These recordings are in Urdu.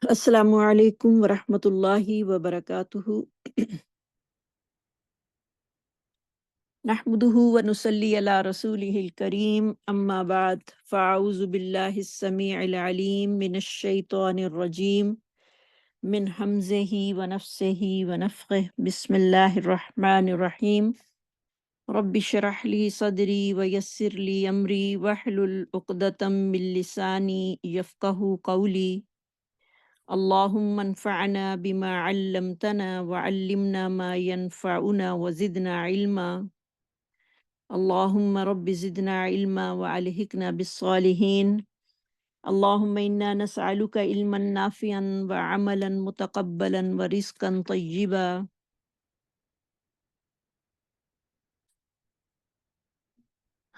السلام علیکم ورحمۃ اللہ وبرکاتہ۔ نحمده ونصلی علی رسولہ الکریم، اما بعد فاعوذ باللہ السمیع العلیم من الشیطان الرجیم، من حمزہ ونفسہ ونفخہ، بسم اللہ الرحمن الرحیم۔ رب اشرح لی صدری ویسر لی امری واحلل عقدۃ من لسانی یفقہوا قولی۔ اللهم انفعنا بما علمتنا وعلمنا ما ينفعنا وزدنا علما۔ اللهم رب زدنا علما وألحقنا بالصالحين۔ اللهم إنا نسألك علما نافعا وعملا متقبلا ورزقا طيبا۔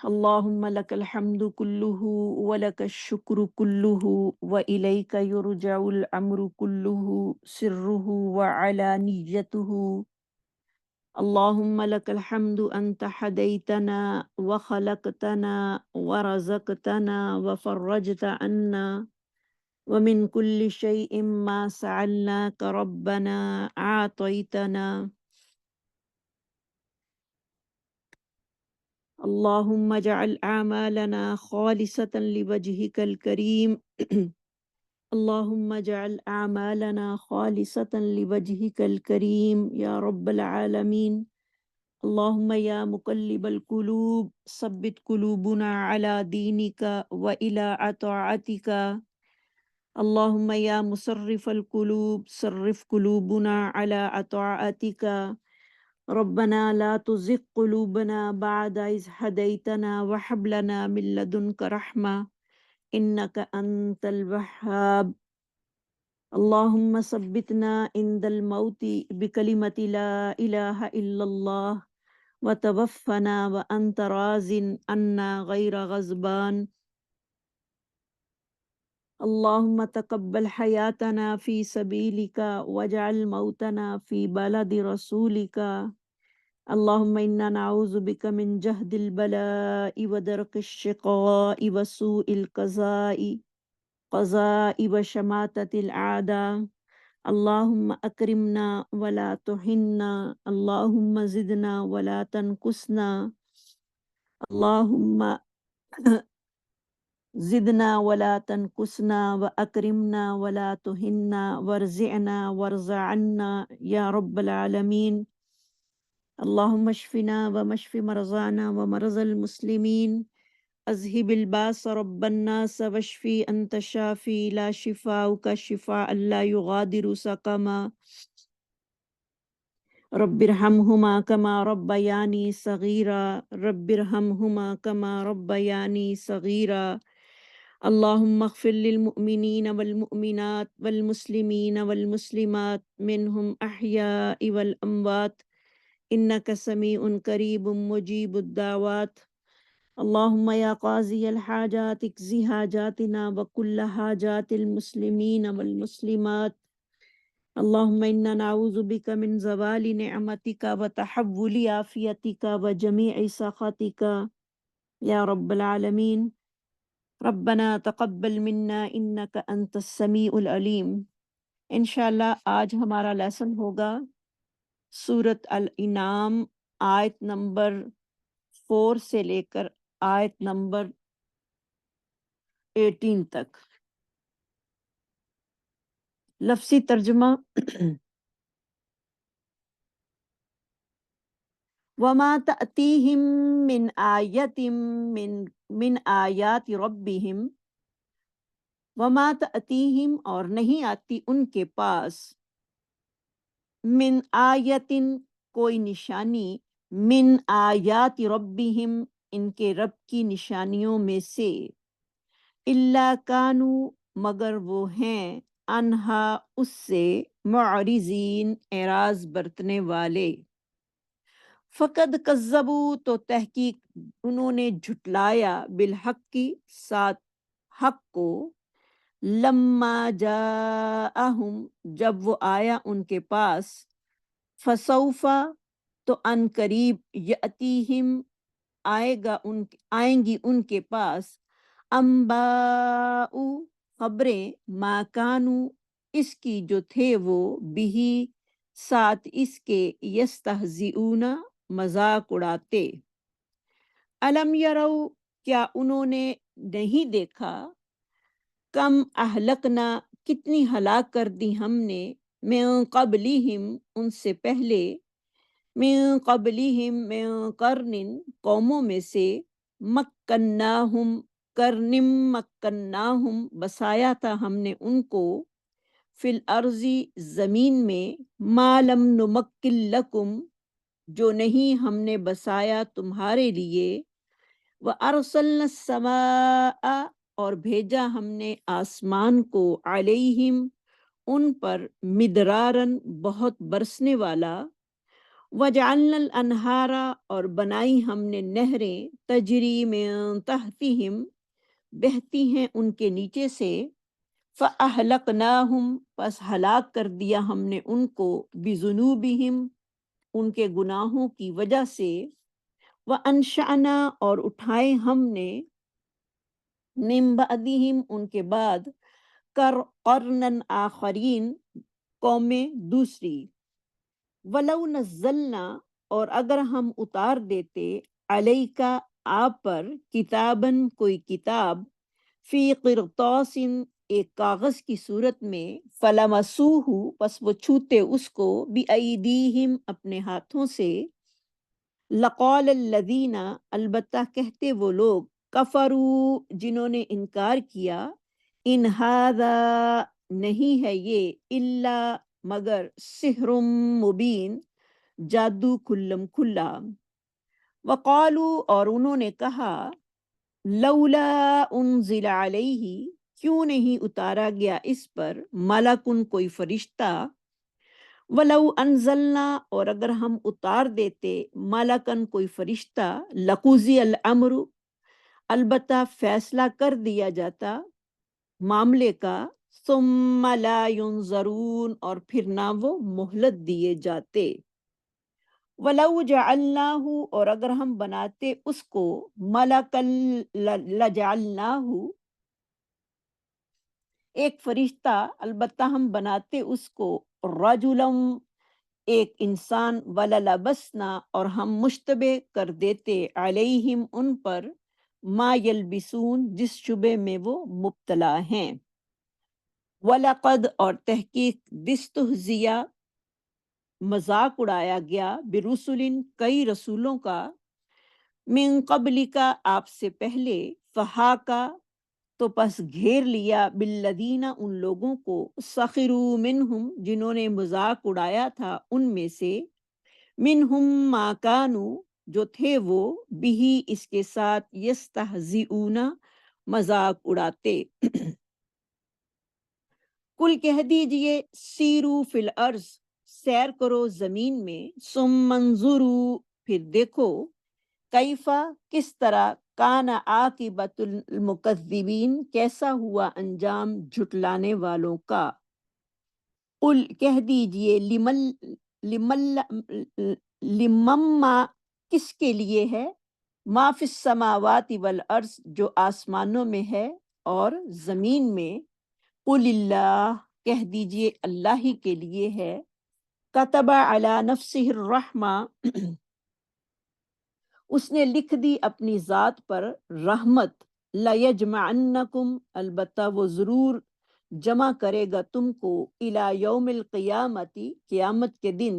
اللهم لك الحمد كله ولك الشكر كله وإليك يرجع الأمر كله سره وعلانيته۔ اللهم لك الحمد أنت هديتنا وخلقتنا ورزقتنا وفرجت عنا ومن كل شيء ما سألناك ربنا أعطيتنا۔ اللهم اجعل أعمالنا خالصة لوجهك الكريم۔ اللهم اجعل أعمالنا خالصة لوجهك الكريم يا رب العالمين۔ اللهم يا مقلب القلوب ثبت قلوبنا على دينك وإلى طاعتك۔ اللهم يا مصرف القلوب صرف قلوبنا على طاعتك۔ ربنا لا تزغ قلوبنا بعد إذ هديتنا وهب لنا من لدنك رحمة إنك أنت الوهاب۔ اللهم ثبتنا عند الموت بكلمة لا إله إلا الله وتوفنا وأنت راض عنا غير غضبان۔ اللهم تقبل حياتنا في سبيلك واجعل موتنا في بلد رسولك۔ اللهم إنا نعوذ بك من جهد البلاء ودرك الشقاء وسوء القضاء وشماتة الأعداء۔ اللهم أكرمنا ولا تهنا، اللهم زدنا ولا تنقصنا، اللهم زدنا ولا تنقصنا وأكرمنا ولا تهنا وارزقنا وارض عنا يا رب العالمين۔ اللهم اشفنا ومشف مرضانا ومرضى المسلمين، اذهب الباس رب الناس واشفي أنت شافي لا شفاؤك شفاء لا يغادر سقما۔ رب ارحمهما كما ربياني صغيرا، رب ارحمهما كما ربياني صغيرا۔ اللهم اغفر للمؤمنين والمؤمنات والمسلمين والمسلمات منهم أحياء والأموات إنك سميع قريب مجيب الدعوات۔ اللهم يا قاضي الحاجات اقض حاجاتنا وكل حاجات المسلمين والمسلمات۔ اللهم إنا نعوذ بك من زوال نعمتك وتحول عافيتك وجميع سخطك يا رب العالمين۔ ربنا تقبل منا انك انت السمیع العلیم۔ انشاءاللہ آج ہمارا لیسن ہوگا سورۃ الانعام آیت نمبر 4 سے لے کر آیت نمبر 18 تک۔ لفظی ترجمہ وما تأتیہم من آیت من آیات ربہم، وما تأتیہم اور نہیں آتی ان کے پاس، من آیتن کوئی نشانی، من آیات ربہم ان کے رب کی نشانیوں میں سے، الا کانو مگر وہ ہیں، انہا اس سے، معرضین اعراض برتنے والے۔ فقد کذبوا تو تحقیق انہوں نے جھٹلایا، بالحق کی ساتھ حق کو، لما جاءہم جب وہ آیا ان کے پاس، فسوف تو ان قریب، یأتیہم آئیں گی ان کے پاس، انباء خبریں، ما کانوا اس کی جو تھے وہ بھی ساتھ اس کے یستہزئون مذاق اڑاتے۔ الم یرو کیا انہوں نے نہیں دیکھا، کم اہلکنا کتنی ہلاک کر دی ہم نے، من قبلہم ان سے پہلے، من قبلہم من قرن قوموں میں سے، مکناہم کرنم مکناہم بسایا تھا ہم نے ان کو، فی الارضی زمین میں، ما لم نمکن لکم جو نہیں ہم نے بسایا تمہارے لیے، وَأَرْسَلْنَا السَّمَاءَ اور بھیجا ہم نے آسمان کو، علیہم ان پر، مدرارن بہت برسنے والا، وَجَعَلْنَا الْأَنْهَارَ اور بنائی ہم نے نہریں، تجری من تحتہم بہتی ہیں ان کے نیچے سے، فَأَهْلَقْنَاهُمْ پس ہلاک کر دیا ہم نے ان کو، بِذُنُوبِهِمْ ان کے گناہوں کی وجہ سے، وَأَنشَأْنَا اور اٹھائے ہم نے، من بعدہم ان کے بعد، قرنًا آخرین قومیں دوسری، وَلَوْ نَزَّلْنَا اور اگر ہم اتار دیتے، علیکا آپ پر، کتاباً کوئی کتاب، فی قرطاس ایک کاغذ کی صورت میں، فلمسوہ پس وہ چھوتے اس کو، بِأَیدیہم اپنے ہاتھوں سے، لقال الذین البتہ کہتے وہ لوگ، کفروا جنہوں نے انکار کیا، ان ھذا نہیں ہے یہ، الا مگر، سحر مبین جادو کھلم کھلا، وقالوا اور انہوں نے کہا، لولا انزل علیہ کیوں نہیں اتارا گیا اس پر، ملکن کوئی فرشتہ، ولو انزلنا اور اگر ہم اتار دیتے، ملکن کوئی فرشتہ، لقضی الامر البتہ فیصلہ کر دیا جاتا معاملے کا، ثم لا ینظرون اور پھر نہ وہ مہلت دیے جاتے، ولو جعلناہ اور اگر ہم بناتے اس کو، ملکن لجعلناہ ایک فرشتہ، البتہ ہم بناتے اس کو، رجلم ایک انسان، وللبسنا اور ہم مشتبہ کر دیتے، علیہم ان پر، ما یلبسون جس شبے میں وہ مبتلا ہیں، وَلَقَدْ اور تحقیق، دستہزیٰ مذاق اڑایا گیا، برسل کئی رسولوں کا، من قبل کا آپ سے پہلے، فہاکا تو پس گھیر لیا، بالذین ان لوگوں کو، سخروا منہم جنہوں نے مذاق اڑایا تھا ان میں سے، منہم ما کانوا جو تھے وہ، بھی اس کے ساتھ، یستہزئون مذاق اڑاتے۔ کل کہہ دیجئے، سیرو فی الارض سیر کرو زمین میں، ثم انظروا پھر دیکھو، کیفا کس طرح، کان عاقبۃ المکذبین کیسا ہوا انجام جھٹلانے والوں کا، قل کہہ دیجئے، لمما کس کے لیے ہے، ما فی السماوات والارض جو آسمانوں میں ہے اور زمین میں، قل اللہ کہہ دیجئے اللہ ہی کے لیے ہے، کتب علی نفسہ الرحمہ اس نے لکھ دی اپنی ذات پر رحمت، لیجمعنکم البتہ وہ ضرور جمع کرے گا تم کو، الی یوم القیامت قیامت کے دن،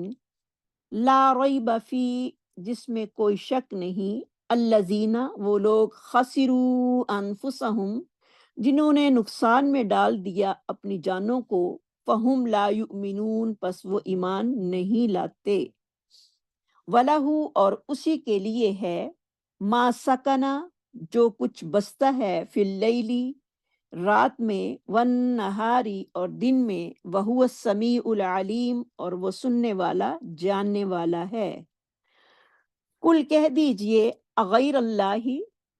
لا ریب فی جس میں کوئی شک نہیں، الذین وہ لوگ، خسروا انفسہم جنہوں نے نقصان میں ڈال دیا اپنی جانوں کو، فہم لا یؤمنون پس وہ ایمان نہیں لاتے، وَلَهُ اور اسی کے لیے ہے، ما سکنا جو کچھ بستا ہے، فی اللیلی رات میں، والنہاری اور دن میں، وَهُوَ السمیع العلیم اور وہ سننے والا جاننے والا ہے۔ کل کہہ دیجئے، اغیر اللہ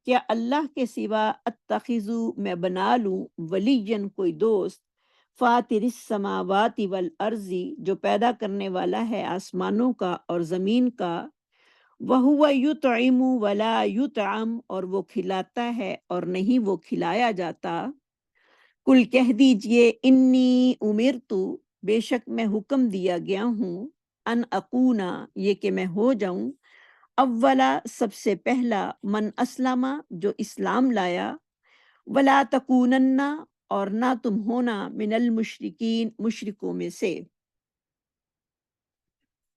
کیا اللہ کے سوا، اتخذو میں بنا لوں، ولین کوئی دوست، فاطر السماوات والارض جو پیدا کرنے والا ہے آسمانوں کا اور زمین کا، وَهُوَ يُطْعِمُ وَلَا يُطْعَمُ اور وہ کھلاتا ہے اور نہیں وہ کھلایا جاتا، کل کہہ دیجئے انی امرتو، بے شک میں حکم دیا گیا ہوں، ان اکونا، یہ کہ میں ہو جاؤں، اولا سب سے پہلا، من اسلمہ، جو اسلام لایا، ولا تکونن، اور نہ تم ہونا، من المشرکین، مشرکوں میں سے۔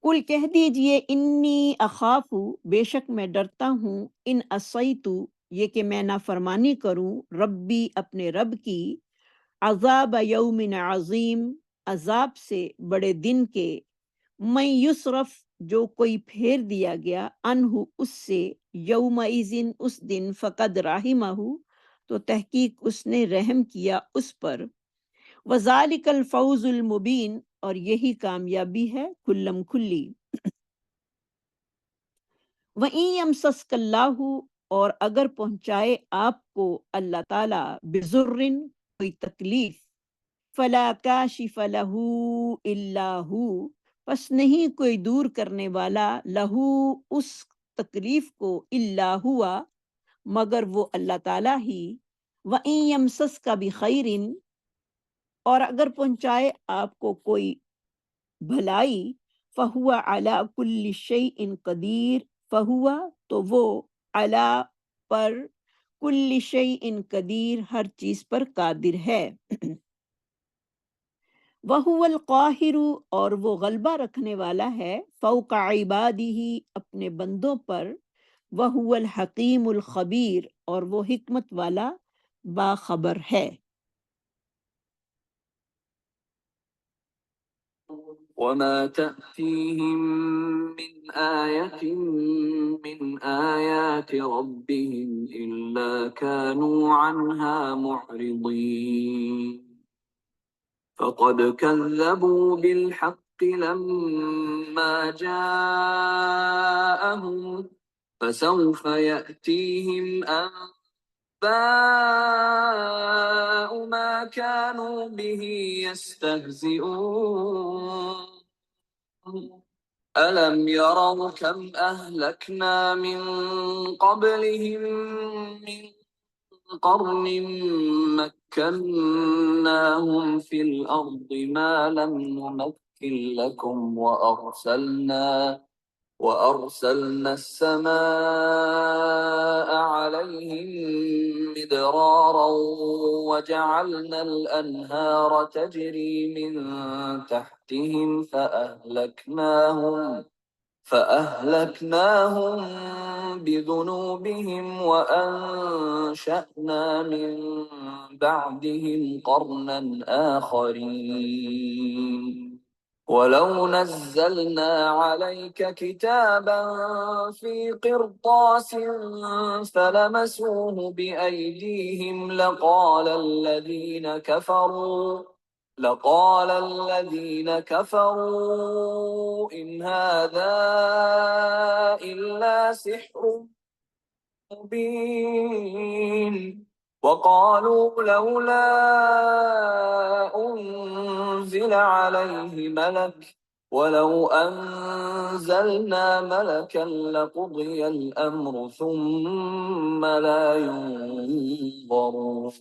کل کہہ دیجئے انی اخاف، بے شک میں ڈرتا ہوں، ان عصیتو، یہ کہ میں نافرمانی کروں، ربی، اپنے رب کی، عذاب یوم عظیم، عذاب سے بڑے دن کے، من یصرف، جو کوئی پھیر دیا گیا، عنہ، اس سے، یومئذ، اس دن، فقد رحمہ، تو تحقیق اس نے رحم کیا اس پر، وذالک الفوز المبین، اور یہی کامیابی ہے کھلم کھلی۔ وَإِن يَمْسَسْكَ اللَّهُ، اور اگر پہنچائے آپ کو اللہ تعالیٰ، بِضُرٍّ، کوئی تکلیف، فَلَا كَاشِفَ لَهُ إِلَّا هُوَ، پس نہیں کوئی دور کرنے والا، لہو، اس تکلیف کو، الا ہوا، مگر وہ اللہ تعالیٰ ہی۔ وَإِن يَمْسَسْكَ بِخَيْرٍ، اور اگر پہنچائے آپ کو کوئی بھلائی، فَهُوَ عَلَى كُلِّ شَيْءٍ قدیر، فَهُوَ، تو وہ، عَلَى، پر، كُلِّ شَيْءٍ قدیر، ہر چیز پر قادر ہے۔ وَهُوَ الْقَاهِرُ، اور وہ غلبہ رکھنے والا ہے، فوق عبادہ، اپنے بندوں پر، وَهُوَ الْحَكِيمُ الْخَبِيرُ، اور وہ حکمت والا، باخبر ہے۔ وما تأتيهم من آية من آيات ربهم إلا كانوا عنها معرضين فقد كذبوا بالحق لما جاءهم فسوف يأتيهم أنباء ما كانوا به يستهزئون ألم يروا كم أهلكنا من قبلهم من قرن مكناهم في الأرض ما لم نمكن لكم وأرسلنا السماء عليهم مدرارا وجعلنا الأنهار تجري من تحتهم فأهلكناهم بذنوبهم وأنشأنا من بعدهم قرنا آخرين ولو نزلنا عليك كتابا في قرطاس فلمسوه بأيديهم لقال الذين كفروا إن هذا إلا سحر مبين وقالوا لولا أنزل عليه ملك ولو أنزلنا ملكا لقضي الأمر ثم لا ينظرون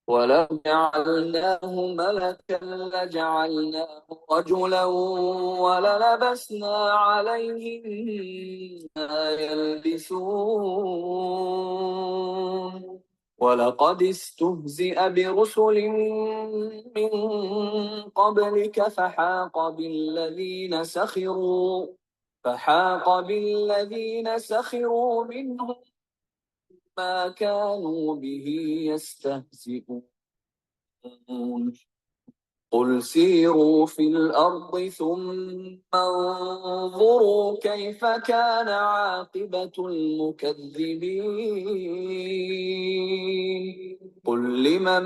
ولو جعلناه ملكا لجعلناه رجلا وللبسنا عليهم ما يلبسون ولقد استهزئ برسل من قبلك فحاق بالذين سخروا منهم ما كانوا به يستهزئون قل سيروا في الأرض ثم انظروا كيف كان عاقبة المكذبين قل لمن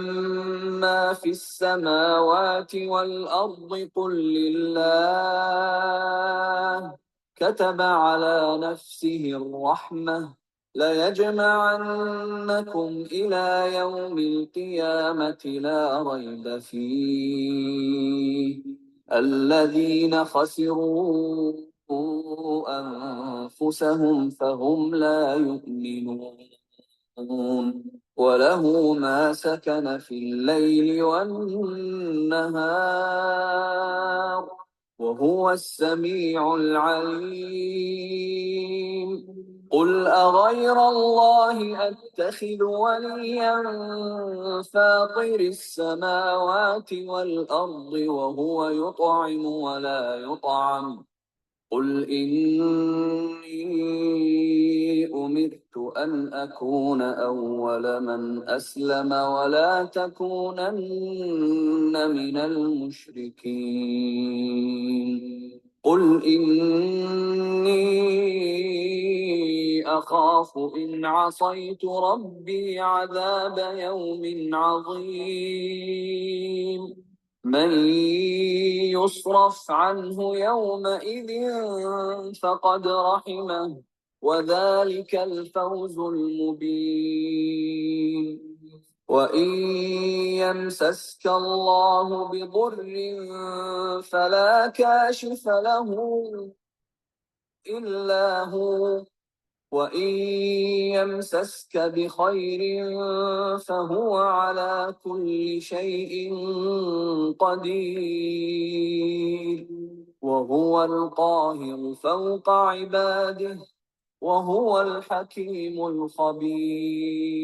ما في السماوات والأرض قل لله كتب على نفسه الرحمة ليجمعنكم إلى يوم القيامة لا ريب فيه الذين خسروا أنفسهم فهم لا يؤمنون وله ما سكن في الليل والنهار وهو السميع العليم قل أغير الله أتخذ وليا فاطر السماوات والأرض وهو يطعم ولا يطعم قل إني أمرت أن أكون أول من أسلم ولا تكونن من المشركين قل إني أخاف إن عصيت ربي عذاب يوم عظيم من يصرف عنه يومئذ فقد رحمه وذلك الفوز المبين وإن يمسسك الله بضر فلا كاشف له إلا هو وإن يمسسك بخير فهو على كل شيء قدير وهو القاهر فوق عباده وهو الحكيم الخبير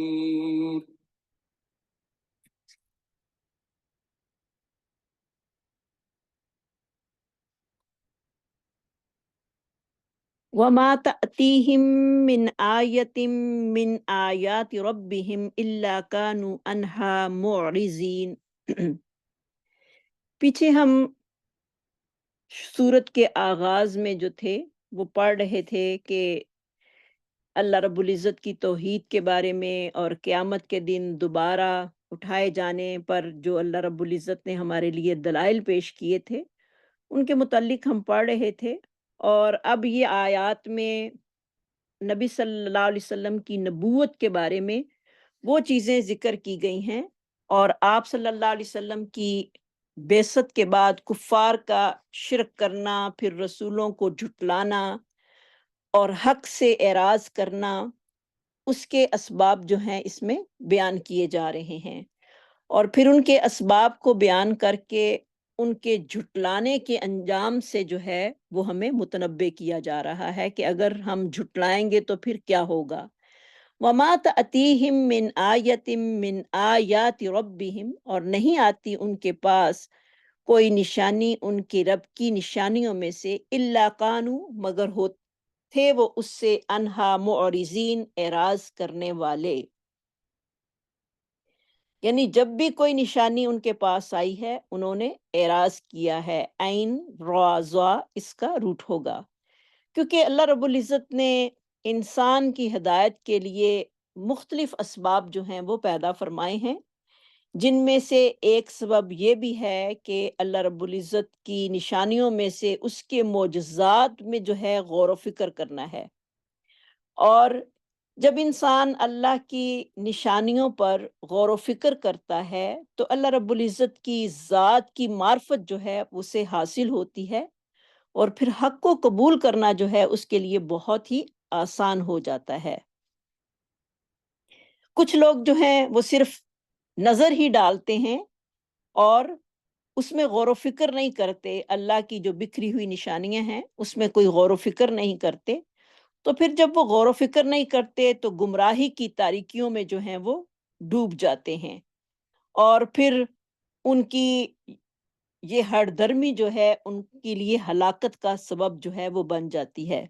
وَمَا تَأْتِيهِم مِّنْ آيَةٍ مِّنْ آيَاتِ رَبِّهِمْ إِلَّا كَانُوا عَنْهَا مُعْرِضِينَ۔ پیچھے ہم سورت کے آغاز میں جو تھے وہ پڑھ رہے تھے کہ اللہ رب العزت کی توحید کے بارے میں اور قیامت کے دن دوبارہ اٹھائے جانے پر جو اللہ رب العزت نے ہمارے لیے دلائل پیش کیے تھے ان کے متعلق ہم پڑھ رہے تھے، اور اب یہ آیات میں نبی صلی اللہ علیہ وسلم کی نبوت کے بارے میں وہ چیزیں ذکر کی گئی ہیں، اور آپ صلی اللہ علیہ وسلم کی بعثت کے بعد کفار کا شرک کرنا، پھر رسولوں کو جھٹلانا اور حق سے اعراض کرنا، اس کے اسباب جو ہیں اس میں بیان کیے جا رہے ہیں، اور پھر ان کے اسباب کو بیان کر کے ان کے جھٹلانے کے انجام سے جو ہے وہ ہمیں متنبع کیا جا رہا ہے کہ اگر ہم جھٹلائیں گے تو پھر کیا ہوگا۔ وَمَا تَأْتِيهِم مِّنْ آیَةٍ مِّنْ آیَاتِ رَبِّهِمْ، اور نہیں آتی ان کے پاس کوئی نشانی ان کے رب کی نشانیوں میں سے، اِلَّا كَانُوا، مگر تھے وہ اس سے انہا معرضین، اعراض کرنے والے۔ یعنی جب بھی کوئی نشانی ان کے پاس آئی ہے انہوں نے اعراض کیا ہے۔ عین را ضا اس کا روٹ ہوگا، کیونکہ اللہ رب العزت نے انسان کی ہدایت کے لیے مختلف اسباب جو ہیں وہ پیدا فرمائے ہیں، جن میں سے ایک سبب یہ بھی ہے کہ اللہ رب العزت کی نشانیوں میں سے اس کے معجزات میں جو ہے غور و فکر کرنا ہے، اور جب انسان اللہ کی نشانیوں پر غور و فکر کرتا ہے تو اللہ رب العزت کی ذات کی معرفت جو ہے اسے حاصل ہوتی ہے، اور پھر حق کو قبول کرنا جو ہے اس کے لیے بہت ہی آسان ہو جاتا ہے۔ کچھ لوگ جو ہیں وہ صرف نظر ہی ڈالتے ہیں اور اس میں غور و فکر نہیں کرتے، اللہ کی جو بکھری ہوئی نشانیاں ہیں اس میں کوئی غور و فکر نہیں کرتے، تو پھر جب وہ غور و فکر نہیں کرتے تو گمراہی کی تاریکیوں میں جو ہیں وہ ڈوب جاتے ہیں، اور پھر ان کی یہ ہر درمی جو ہے ان کے لیے ہلاکت کا سبب جو ہے وہ بن جاتی ہے۔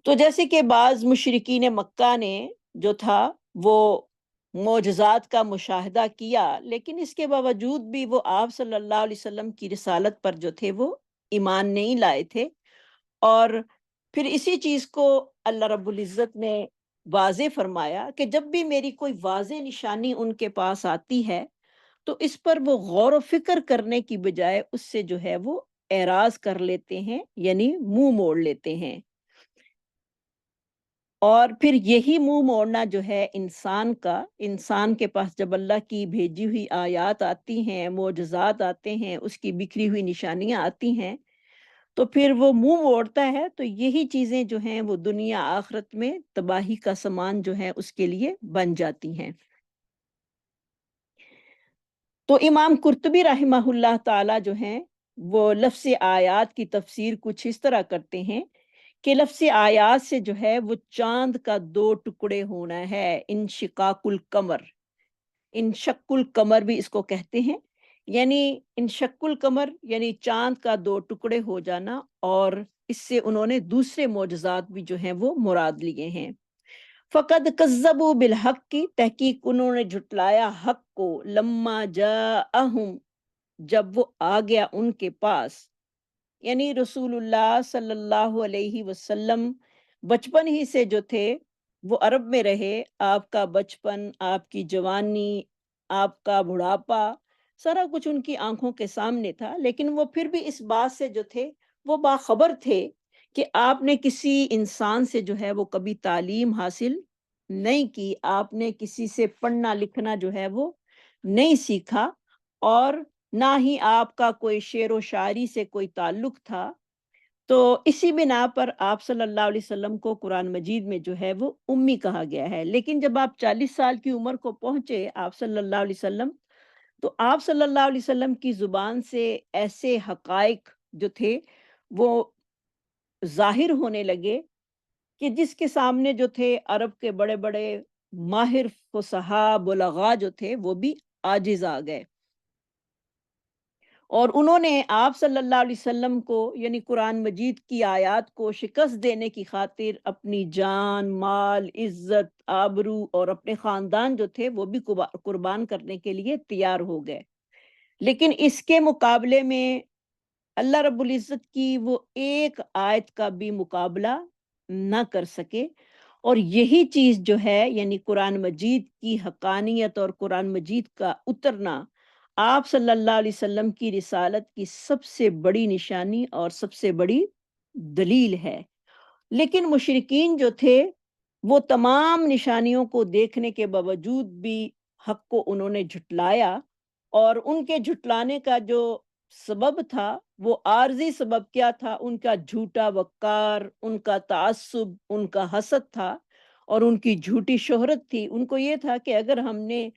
تو جیسے کہ بعض مشرکین مکہ نے جو تھا وہ معجزات کا مشاہدہ کیا، لیکن اس کے باوجود بھی وہ آپ صلی اللہ علیہ وسلم کی رسالت پر جو تھے وہ ایمان نہیں لائے تھے، اور پھر اسی چیز کو اللہ رب العزت نے واضح فرمایا کہ جب بھی میری کوئی واضح نشانی ان کے پاس آتی ہے تو اس پر وہ غور و فکر کرنے کی بجائے اس سے جو ہے وہ اعراض کر لیتے ہیں، یعنی منہ موڑ لیتے ہیں، اور پھر یہی منہ موڑنا جو ہے انسان کے پاس جب اللہ کی بھیجی ہوئی آیات آتی ہیں، معجزات آتے ہیں، اس کی بکھری ہوئی نشانیاں آتی ہیں، تو پھر وہ منہ موڑتا ہے، تو یہی چیزیں جو ہیں وہ دنیا آخرت میں تباہی کا سامان جو ہے اس کے لیے بن جاتی ہیں۔ تو امام قرطبی رحمہ اللہ تعالی جو ہیں وہ لفظ آیات کی تفسیر کچھ اس طرح کرتے ہیں کہ لفظ آیات سے جو ہے وہ چاند کا دو ٹکڑے ہونا ہے، انشقاق القمر، انشق القمر بھی اس کو کہتے ہیں، یعنی انشق القمر یعنی چاند کا دو ٹکڑے ہو جانا، اور اس سے انہوں نے دوسرے معجزات بھی جو ہیں وہ مراد لیے ہیں۔ فقد کذبوا بالحق کی تحقیق انہوں نے جھٹلایا حق کو، لما جاءہم جب وہ آ گیا ان کے پاس، یعنی رسول اللہ صلی اللہ علیہ وسلم بچپن ہی سے جو تھے وہ عرب میں رہے، آپ کا بچپن، آپ کی جوانی، آپ کا بڑھاپا، سارا کچھ ان کی آنکھوں کے سامنے تھا، لیکن وہ پھر بھی اس بات سے جو تھے وہ باخبر تھے کہ آپ نے کسی انسان سے جو ہے وہ کبھی تعلیم حاصل نہیں کی، آپ نے کسی سے پڑھنا لکھنا جو ہے وہ نہیں سیکھا، اور نہ ہی آپ کا کوئی شعر و شاعری سے کوئی تعلق تھا۔ تو اسی بنا پر آپ صلی اللہ علیہ وسلم کو قرآن مجید میں جو ہے وہ امی کہا گیا ہے۔ لیکن جب آپ 40 سال کی عمر کو پہنچے آپ صلی اللہ علیہ وسلم، تو آپ صلی اللہ علیہ وسلم کی زبان سے ایسے حقائق جو تھے وہ ظاہر ہونے لگے کہ جس کے سامنے جو تھے عرب کے بڑے بڑے ماہر فصحاء بلغاء جو تھے وہ بھی عاجز آ گئے، اور انہوں نے آپ صلی اللہ علیہ وسلم کو یعنی قرآن مجید کی آیات کو شکست دینے کی خاطر اپنی جان، مال، عزت، آبرو اور اپنے خاندان جو تھے وہ بھی قربان کرنے کے لیے تیار ہو گئے۔ لیکن اس کے مقابلے میں اللہ رب العزت کی وہ ایک آیت کا بھی مقابلہ نہ کر سکے، اور یہی چیز جو ہے یعنی قرآن مجید کی حقانیت اور قرآن مجید کا اترنا آپ صلی اللہ علیہ وسلم کی رسالت کی سب سے بڑی نشانی اور سب سے بڑی دلیل ہے۔ لیکن مشرکین جو تھے وہ تمام نشانیوں کو دیکھنے کے باوجود بھی حق کو انہوں نے جھٹلایا، اور ان کے جھٹلانے کا جو سبب تھا وہ عارضی سبب کیا تھا، ان کا جھوٹا وقار، ان کا تعصب، ان کا حسد تھا، اور ان کی جھوٹی شہرت تھی۔ ان کو یہ تھا کہ اگر ہم نے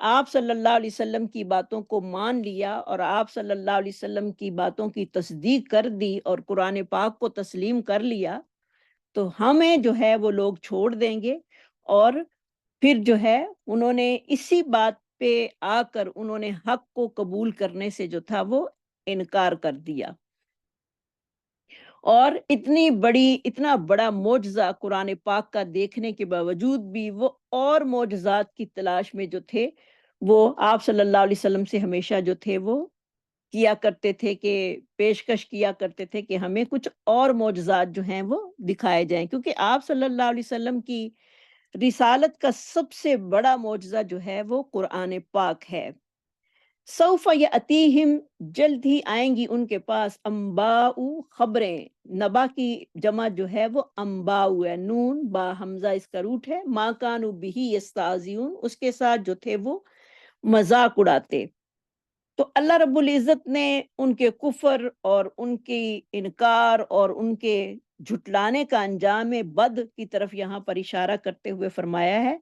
آپ صلی اللہ علیہ وسلم کی باتوں کو مان لیا اور آپ صلی اللہ علیہ وسلم کی باتوں کی تصدیق کر دی اور قرآن پاک کو تسلیم کر لیا، تو ہمیں جو ہے وہ لوگ چھوڑ دیں گے، اور پھر جو ہے انہوں نے اسی بات پہ آ کر انہوں نے حق کو قبول کرنے سے جو تھا وہ انکار کر دیا، اور اتنا بڑا معجزہ قرآن پاک کا دیکھنے کے باوجود بھی وہ اور معجزات کی تلاش میں جو تھے وہ آپ صلی اللہ علیہ وسلم سے ہمیشہ جو تھے وہ کیا کرتے تھے کہ پیشکش کیا کرتے تھے کہ ہمیں کچھ اور معجزات جو ہیں وہ دکھائے جائیں، کیونکہ آپ صلی اللہ علیہ وسلم کی رسالت کا سب سے بڑا معجزہ جو ہے وہ قرآن پاک ہے۔ سوف یاتیہم جلد ہی آئیں گی ان کے پاس انباء خبریں، نبا کی جمع جو ہے وہ انباء ہے، نون با حمزہ اس کا روٹ ہے، ما کانوا بہ یستہزئون، اس کے ساتھ جو تھے وہ مذاق اڑاتے۔ تو اللہ رب العزت نے ان کے کفر اور ان کی انکار اور ان کے جھٹلانے کا انجام بد کی طرف یہاں پر اشارہ کرتے ہوئے فرمایا ہے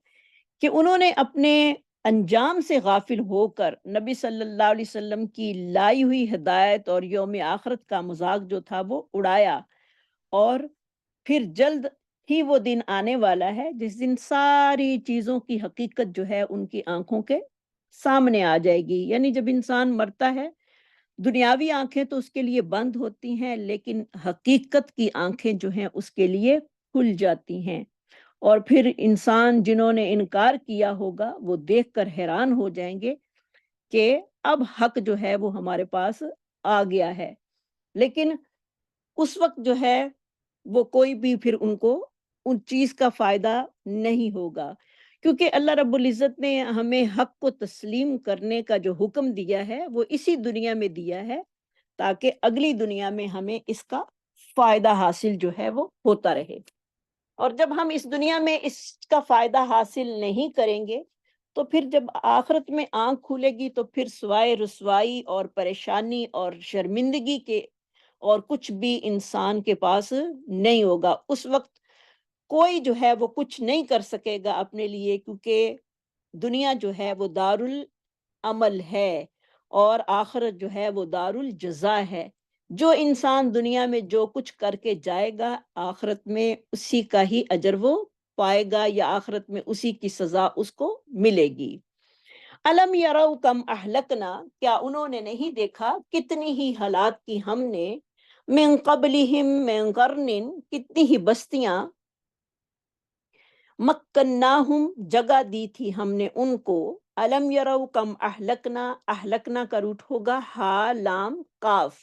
کہ انہوں نے اپنے انجام سے غافل ہو کر نبی صلی اللہ علیہ وسلم کی لائی ہوئی ہدایت اور یوم آخرت کا مذاق جو تھا وہ اڑایا، اور پھر جلد ہی وہ دن آنے والا ہے جس دن ساری چیزوں کی حقیقت جو ہے ان کی آنکھوں کے سامنے آ جائے گی۔ یعنی جب انسان مرتا ہے دنیاوی آنکھیں تو اس کے لیے بند ہوتی ہیں، لیکن حقیقت کی آنکھیں جو ہیں اس کے لیے کھل جاتی ہیں، اور پھر انسان جنہوں نے انکار کیا ہوگا وہ دیکھ کر حیران ہو جائیں گے کہ اب حق جو ہے وہ ہمارے پاس آ گیا ہے۔ لیکن اس وقت جو ہے وہ کوئی بھی پھر ان کو ان چیز کا فائدہ نہیں ہوگا، کیونکہ اللہ رب العزت نے ہمیں حق کو تسلیم کرنے کا جو حکم دیا ہے وہ اسی دنیا میں دیا ہے تاکہ اگلی دنیا میں ہمیں اس کا فائدہ حاصل جو ہے وہ ہوتا رہے، اور جب ہم اس دنیا میں اس کا فائدہ حاصل نہیں کریں گے تو پھر جب آخرت میں آنکھ کھلے گی تو پھر سوائے رسوائی اور پریشانی اور شرمندگی کے اور کچھ بھی انسان کے پاس نہیں ہوگا۔ اس وقت کوئی جو ہے وہ کچھ نہیں کر سکے گا اپنے لیے، کیونکہ دنیا جو ہے وہ دارالعمل ہے اور آخرت جو ہے وہ دارالجزا ہے۔ جو انسان دنیا میں جو کچھ کر کے جائے گا، آخرت میں اسی کا ہی اجر وہ پائے گا، یا آخرت میں اسی کی سزا اس کو ملے گی۔ الم یرو کم اہلکنا، کیا انہوں نے نہیں دیکھا کتنی ہی ہلاک کی ہم نے، من قبلہم من قرن، کتنی ہی بستیاں، مکناہم جگہ دی تھی ہم نے ان کو۔ الم یرو کم اہلکنا، اہلکنا کا روٹ ہوگا ہا لام کاف۔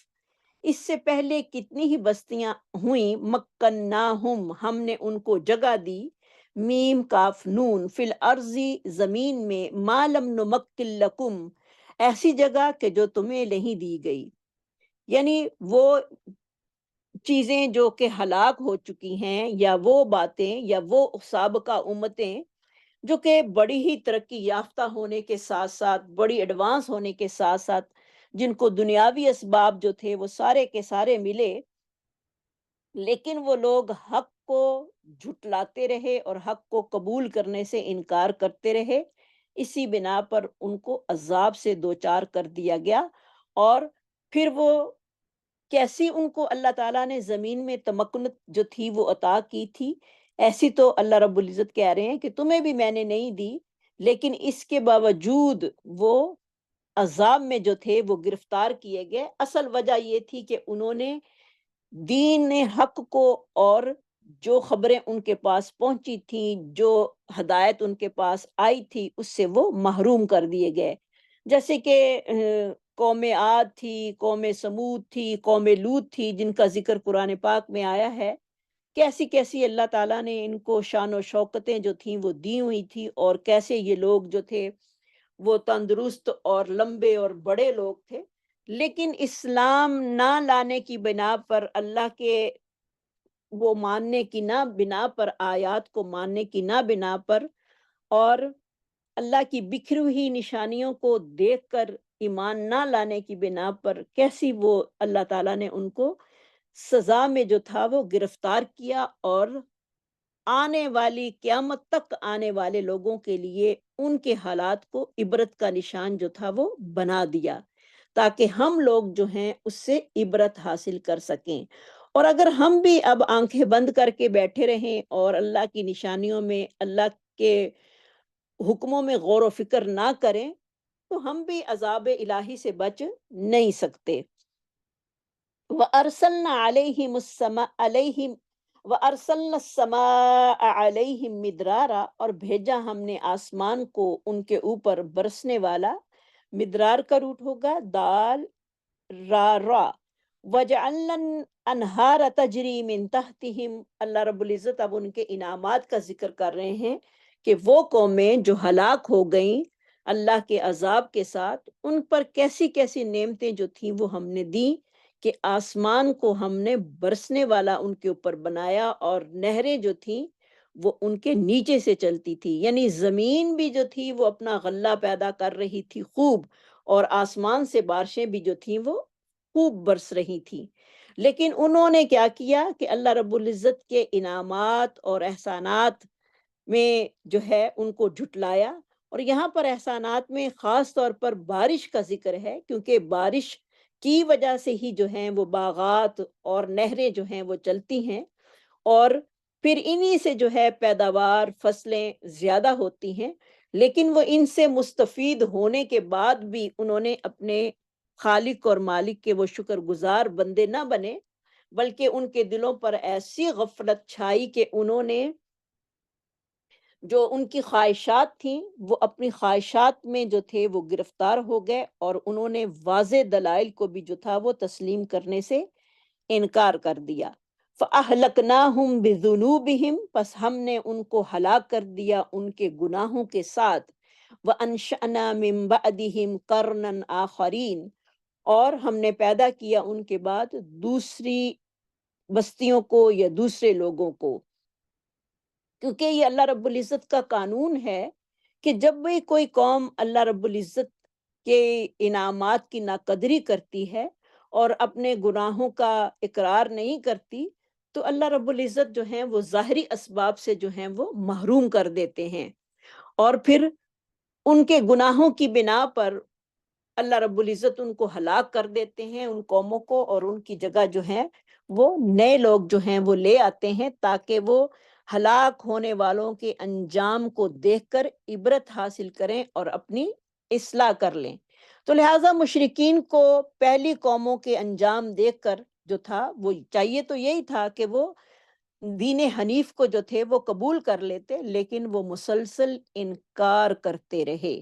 اس سے پہلے کتنی ہی بستیاں ہوئیں، مکناہم ہم نے ان کو جگہ دی، میم کاف نون، فی الارضی زمین میں، ما لم نمکن لکم ایسی جگہ کہ جو تمہیں نہیں دی گئی، یعنی وہ چیزیں جو کہ ہلاک ہو چکی ہیں، یا وہ باتیں یا وہ سابقہ امتیں جو کہ بڑی ہی ترقی یافتہ ہونے کے ساتھ ساتھ، بڑی ایڈوانس ہونے کے ساتھ ساتھ، جن کو دنیاوی اسباب جو تھے وہ سارے کے سارے ملے، لیکن وہ لوگ حق کو جھٹلاتے رہے اور حق کو قبول کرنے سے انکار کرتے رہے۔ اسی بنا پر ان کو عذاب سے دوچار کر دیا گیا، اور پھر وہ کیسی ان کو اللہ تعالیٰ نے زمین میں تمکنت جو تھی وہ عطا کی تھی، ایسی تو اللہ رب العزت کہہ رہے ہیں کہ تمہیں بھی میں نے نہیں دی، لیکن اس کے باوجود وہ عذاب میں جو تھے وہ گرفتار کیے گئے۔ اصل وجہ یہ تھی کہ انہوں نے دین حق کو، اور جو خبریں ان کے پاس پہنچی تھیں، جو ہدایت ان کے پاس آئی تھی، اس سے وہ محروم کر دیے گئے۔ جیسے کہ قوم عاد تھی، قوم سمود تھی، قوم لوط تھی، جن کا ذکر قرآن پاک میں آیا ہے۔ کیسی کیسی اللہ تعالیٰ نے ان کو شان و شوکتیں جو تھیں وہ دی ہوئی تھی، اور کیسے یہ لوگ جو تھے وہ تندرست اور لمبے اور بڑے لوگ تھے، لیکن اسلام نہ لانے کی بنا پر، اللہ کے وہ ماننے کی نہ بنا پر، آیات کو ماننے کی نہ بنا پر، اور اللہ کی بکھری ہوئی نشانیوں کو دیکھ کر ایمان نہ لانے کی بنا پر، کیسی وہ اللہ تعالیٰ نے ان کو سزا میں جو تھا وہ گرفتار کیا، اور آنے والی قیامت تک آنے والے لوگوں کے لیے ان کے حالات کو عبرت کا نشان جو تھا وہ بنا دیا، تاکہ ہم لوگ جو ہیں اس سے عبرت حاصل کر سکیں۔ اور اگر ہم بھی اب آنکھیں بند کر کے بیٹھے رہیں اور اللہ کی نشانیوں میں، اللہ کے حکموں میں غور و فکر نہ کریں، تو ہم بھی عذاب الہی سے بچ نہیں سکتے۔ وَأَرْسَلْنَا عَلَيْهِمُ وَأَرْسَلْنَا السَّمَاءَ عَلَيْهِمْ مِدْرَارًا، اور بھیجا ہم نے آسمان کو ان کے اوپر برسنے والا۔ مدرار کا روٹ ہوگا دال را را۔ وَجَعَلْنَا الْأَنْهَارَ تَجْرِي مِن تَحْتِهِمْ، اللہ رب العزت اب ان کے انعامات کا ذکر کر رہے ہیں کہ وہ قومیں جو ہلاک ہو گئیں اللہ کے عذاب کے ساتھ، ان پر کیسی کیسی نعمتیں جو تھیں وہ ہم نے دیں، کہ آسمان کو ہم نے برسنے والا ان کے اوپر بنایا، اور نہریں جو تھیں وہ ان کے نیچے سے چلتی تھی، یعنی زمین بھی جو تھی وہ اپنا غلہ پیدا کر رہی تھی خوب، اور آسمان سے بارشیں بھی جو تھیں وہ خوب برس رہی تھیں۔ لیکن انہوں نے کیا کیا کہ اللہ رب العزت کے انعامات اور احسانات میں جو ہے ان کو جھٹلایا۔ اور یہاں پر احسانات میں خاص طور پر بارش کا ذکر ہے، کیونکہ بارش کی وجہ سے ہی جو ہیں وہ باغات اور نہریں جو ہیں وہ چلتی ہیں، اور پھر انہی سے جو ہے پیداوار، فصلیں زیادہ ہوتی ہیں۔ لیکن وہ ان سے مستفید ہونے کے بعد بھی انہوں نے اپنے خالق اور مالک کے وہ شکر گزار بندے نہ بنے، بلکہ ان کے دلوں پر ایسی غفلت چھائی کہ انہوں نے جو ان کی خواہشات تھیں وہ اپنی خواہشات میں جو تھے وہ گرفتار ہو گئے، اور انہوں نے واضح دلائل کو بھی جو تھا وہ تسلیم کرنے سے انکار کر دیا۔ فَأَهْلَكْنَاهُمْ بِذُنُوبِهِمْ، پس ہم نے ان کو ہلاک کر دیا ان کے گناہوں کے ساتھ۔ وَأَنشَأْنَا مِن بَعْدِهِمْ قَرْنًا آخَرِينَ، اور ہم نے پیدا کیا ان کے بعد دوسری بستیوں کو یا دوسرے لوگوں کو، کیونکہ یہ اللہ رب العزت کا قانون ہے کہ جب بھی کوئی قوم اللہ رب العزت کے انعامات کی ناقدری کرتی ہے اور اپنے گناہوں کا اقرار نہیں کرتی تو اللہ رب العزت جو ہیں وہ ظاہری اسباب سے جو ہیں وہ محروم کر دیتے ہیں، اور پھر ان کے گناہوں کی بنا پر اللہ رب العزت ان کو ہلاک کر دیتے ہیں، ان قوموں کو، اور ان کی جگہ جو ہے وہ نئے لوگ جو ہیں وہ لے آتے ہیں تاکہ وہ ہلاک ہونے والوں کے انجام کو دیکھ کر عبرت حاصل کریں اور اپنی اصلاح کر لیں۔ تو لہٰذا مشرکین کو پہلی قوموں کے انجام دیکھ کر جو تھا وہ چاہیے تو یہی تھا کہ وہ دین حنیف کو جو تھے وہ قبول کر لیتے، لیکن وہ مسلسل انکار کرتے رہے۔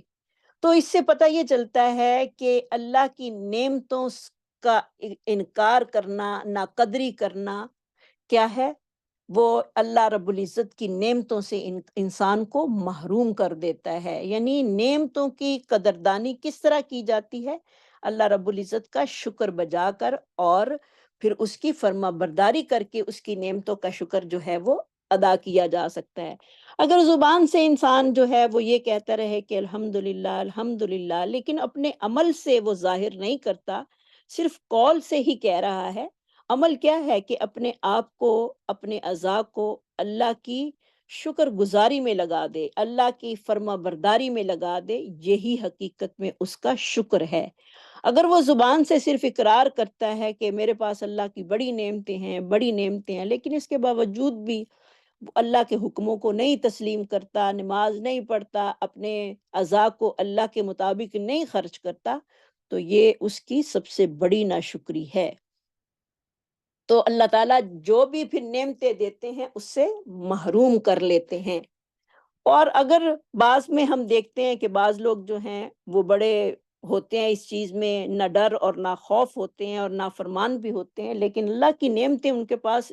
تو اس سے پتہ یہ چلتا ہے کہ اللہ کی نعمتوں کا انکار کرنا، ناقدری کرنا کیا ہے؟ وہ اللہ رب العزت کی نعمتوں سے انسان کو محروم کر دیتا ہے۔ یعنی نعمتوں کی قدردانی کس طرح کی جاتی ہے؟ اللہ رب العزت کا شکر بجا کر، اور پھر اس کی فرما برداری کر کے اس کی نعمتوں کا شکر جو ہے وہ ادا کیا جا سکتا ہے۔ اگر زبان سے انسان جو ہے وہ یہ کہتا رہے کہ الحمدللہ الحمدللہ، لیکن اپنے عمل سے وہ ظاہر نہیں کرتا، صرف قول سے ہی کہہ رہا ہے، عمل کیا ہے کہ اپنے آپ کو، اپنے اعضاء کو اللہ کی شکر گزاری میں لگا دے، اللہ کی فرما برداری میں لگا دے، یہی حقیقت میں اس کا شکر ہے۔ اگر وہ زبان سے صرف اقرار کرتا ہے کہ میرے پاس اللہ کی بڑی نعمتیں ہیں، بڑی نعمتیں ہیں، لیکن اس کے باوجود بھی اللہ کے حکموں کو نہیں تسلیم کرتا، نماز نہیں پڑھتا، اپنے اعضاء کو اللہ کے مطابق نہیں خرچ کرتا، تو یہ اس کی سب سے بڑی ناشکری ہے۔ تو اللہ تعالیٰ جو بھی پھر نعمتیں دیتے ہیں اس سے محروم کر لیتے ہیں۔ اور اگر بعض میں ہم دیکھتے ہیں کہ بعض لوگ جو ہیں وہ بڑے ہوتے ہیں اس چیز میں، نہ ڈر اور نہ خوف ہوتے ہیں اور نہ فرمان بھی ہوتے ہیں، لیکن اللہ کی نعمتیں ان کے پاس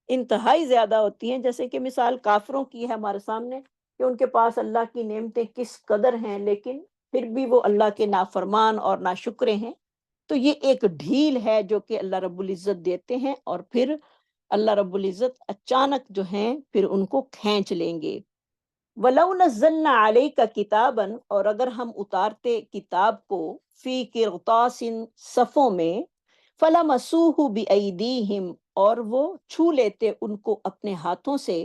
انتہائی زیادہ ہوتی ہیں، جیسے کہ مثال کافروں کی ہے ہمارے سامنے کہ ان کے پاس اللہ کی نعمتیں کس قدر ہیں، لیکن پھر بھی وہ اللہ کے نافرمان اور ناشکرے ہیں۔ تو یہ ایک ڈھیل ہے جو کہ اللہ رب العزت دیتے ہیں، اور پھر اللہ رب العزت اچانک جو ہیں پھر ان کو کھینچ لیں گے۔ وَلَوْ نَزَّلْنَا عَلَيْكَ كِتَابًا، اور اگر ہم اتارتے کتاب کو، فی قرطاس، صفوں میں، فَلَمَسُوهُ بِأَيْدِيهِمْ، اور وہ چھو لیتے ان کو اپنے ہاتھوں سے،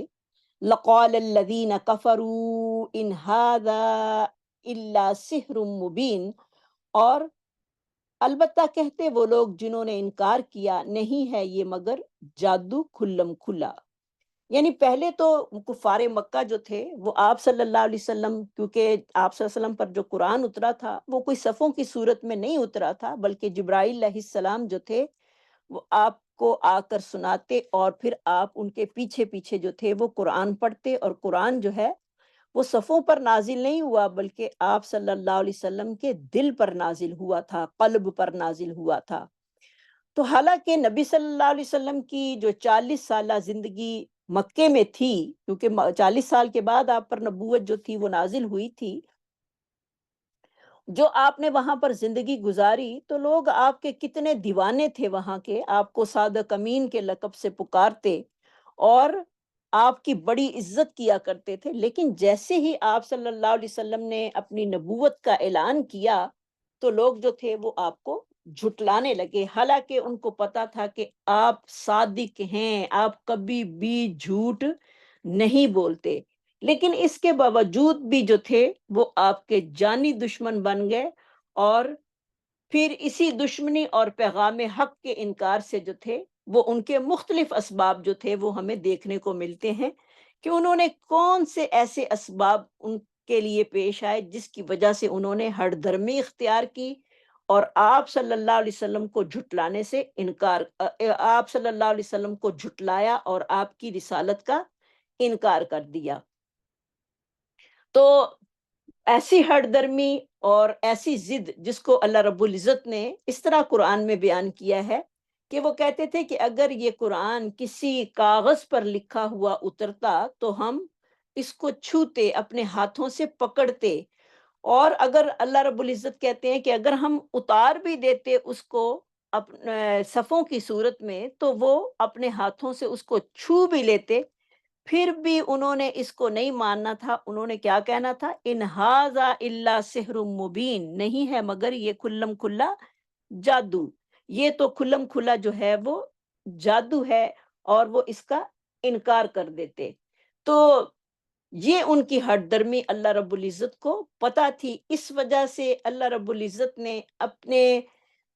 لَقَالَ الَّذِينَ كَفَرُوا إِنْ هَذَا إِلَّا سِحْرٌ مُبِينٌ، اور البتہ کہتے وہ لوگ جنہوں نے انکار کیا، نہیں ہے یہ مگر جادو کھلم کھلا۔ یعنی پہلے تو کفار مکہ جو تھے وہ آپ صلی اللہ علیہ وسلم، کیونکہ آپ صلی اللہ علیہ وسلم پر جو قرآن اترا تھا وہ کوئی صفوں کی صورت میں نہیں اترا تھا، بلکہ جبرائیل علیہ السلام جو تھے وہ آپ کو آ کر سناتے، اور پھر آپ ان کے پیچھے پیچھے جو تھے وہ قرآن پڑھتے، اور قرآن جو ہے وہ صفوں پر نازل نہیں ہوا بلکہ آپ صلی اللہ علیہ وسلم کے دل پر نازل ہوا تھا، قلب پر نازل ہوا تھا۔ تو حالانکہ نبی صلی اللہ علیہ وسلم کی جو 40 سالہ زندگی مکے میں تھی، کیونکہ 40 سال کے بعد آپ پر نبوت جو تھی وہ نازل ہوئی تھی، جو آپ نے وہاں پر زندگی گزاری، تو لوگ آپ کے کتنے دیوانے تھے وہاں کے، آپ کو صادق امین کے لقب سے پکارتے اور آپ کی بڑی عزت کیا کرتے تھے، لیکن جیسے ہی آپ صلی اللہ علیہ وسلم نے اپنی نبوت کا اعلان کیا تو لوگ جو تھے وہ آپ کو جھٹلانے لگے، حالانکہ ان کو پتا تھا کہ آپ صادق ہیں، آپ کبھی بھی جھوٹ نہیں بولتے، لیکن اس کے باوجود بھی جو تھے وہ آپ کے جانی دشمن بن گئے، اور پھر اسی دشمنی اور پیغام حق کے انکار سے جو تھے وہ ان کے مختلف اسباب جو تھے وہ ہمیں دیکھنے کو ملتے ہیں کہ انہوں نے کون سے ایسے اسباب ان کے لیے پیش آئے جس کی وجہ سے انہوں نے ہٹ درمی اختیار کی اور آپ صلی اللہ علیہ وسلم کو جھٹلانے سے انکار، آپ صلی اللہ علیہ وسلم کو جھٹلایا اور آپ کی رسالت کا انکار کر دیا۔ تو ایسی ہٹ درمی اور ایسی ضد جس کو اللہ رب العزت نے اس طرح قرآن میں بیان کیا ہے کہ وہ کہتے تھے کہ اگر یہ قرآن کسی کاغذ پر لکھا ہوا اترتا تو ہم اس کو چھوتے، اپنے ہاتھوں سے پکڑتے، اور اگر اللہ رب العزت کہتے ہیں کہ اگر ہم اتار بھی دیتے اس کو اپنے صفوں کی صورت میں تو وہ اپنے ہاتھوں سے اس کو چھو بھی لیتے، پھر بھی انہوں نے اس کو نہیں ماننا تھا۔ انہوں نے کیا کہنا تھا؟ ان ھذا الا سحر مبین، نہیں ہے مگر یہ کھلم کھلا جادو۔ یہ تو کھلم کھلا جو ہے وہ جادو ہے اور وہ اس کا انکار کر دیتے۔ تو یہ ان کی ہٹ درمی اللہ رب العزت کو پتا تھی، اس وجہ سے اللہ رب العزت نے اپنے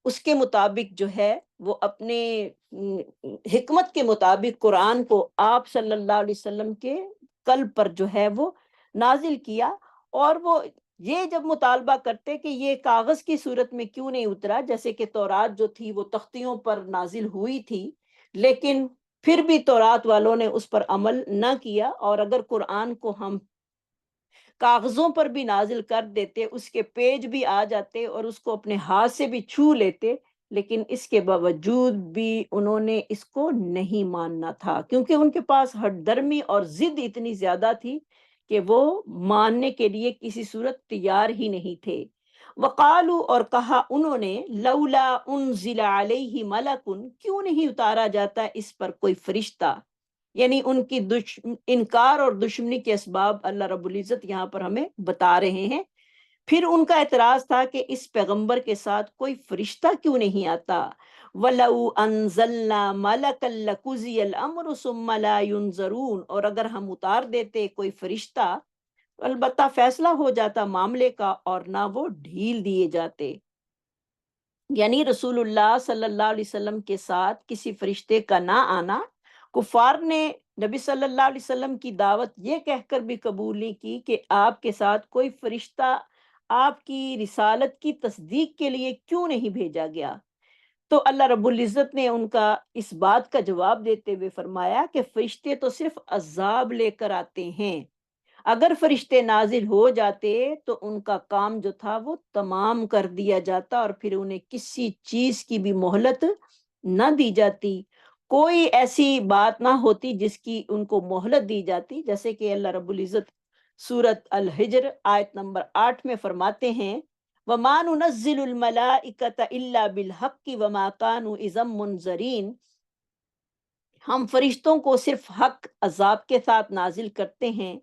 اس کے مطابق جو ہے وہ اپنے حکمت کے مطابق قرآن کو آپ صلی اللہ علیہ وسلم کے قلب پر جو ہے وہ نازل کیا۔ اور وہ یہ جب مطالبہ کرتے کہ یہ کاغذ کی صورت میں کیوں نہیں اترا، جیسے کہ تورات جو تھی وہ تختیوں پر نازل ہوئی تھی، لیکن پھر بھی تورات والوں نے اس پر عمل نہ کیا، اور اگر قرآن کو ہم کاغذوں پر بھی نازل کر دیتے، اس کے پیج بھی آ جاتے اور اس کو اپنے ہاتھ سے بھی چھو لیتے، لیکن اس کے باوجود بھی انہوں نے اس کو نہیں ماننا تھا، کیونکہ ان کے پاس ہٹ درمی اور ضد اتنی زیادہ تھی کہ وہ ماننے کے لیے کسی صورت تیار ہی نہیں تھے۔ وقالو، اور کہا انہوں نے، لولا انزل علیہ ملک، کیوں نہیں اتارا جاتا اس پر کوئی فرشتہ؟ یعنی ان کی انکار اور دشمنی کے اسباب اللہ رب العزت یہاں پر ہمیں بتا رہے ہیں۔ پھر ان کا اعتراض تھا کہ اس پیغمبر کے ساتھ کوئی فرشتہ کیوں نہیں آتا؟ وَلَوْ أَنزَلْنَا مَلَكًا لَقُضِيَ الْأَمْرُ ثُمَّ لَا يُنظَرُونَ، اور اگر ہم اتار دیتے کوئی فرشتہ تو البتہ فیصلہ ہو جاتا معاملے کا اور نہ وہ ڈھیل دیے جاتے۔ یعنی رسول اللہ صلی اللہ علیہ وسلم کے ساتھ کسی فرشتے کا نہ آنا، کفار نے نبی صلی اللہ علیہ وسلم کی دعوت یہ کہہ کر بھی قبول نہیں کی کہ آپ کے ساتھ کوئی فرشتہ آپ کی رسالت کی تصدیق کے لیے کیوں نہیں بھیجا گیا۔ تو اللہ رب العزت نے ان کا اس بات کا جواب دیتے ہوئے فرمایا کہ فرشتے تو صرف عذاب لے کر آتے ہیں، اگر فرشتے نازل ہو جاتے تو ان کا کام جو تھا وہ تمام کر دیا جاتا اور پھر انہیں کسی چیز کی بھی مہلت نہ دی جاتی، کوئی ایسی بات نہ ہوتی جس کی ان کو مہلت دی جاتی، جیسے کہ اللہ رب العزت سورت الحجر آیت نمبر 8 میں فرماتے ہیں، وَمَا نُنَزِّلُ الْمَلَائِكَةَ إِلَّا بِالْحَقِّ وَمَا كَانُوا إِذًا مُنظَرِينَ، ہم فرشتوں کو صرف حق عذاب کے ساتھ نازل کرتے ہیں،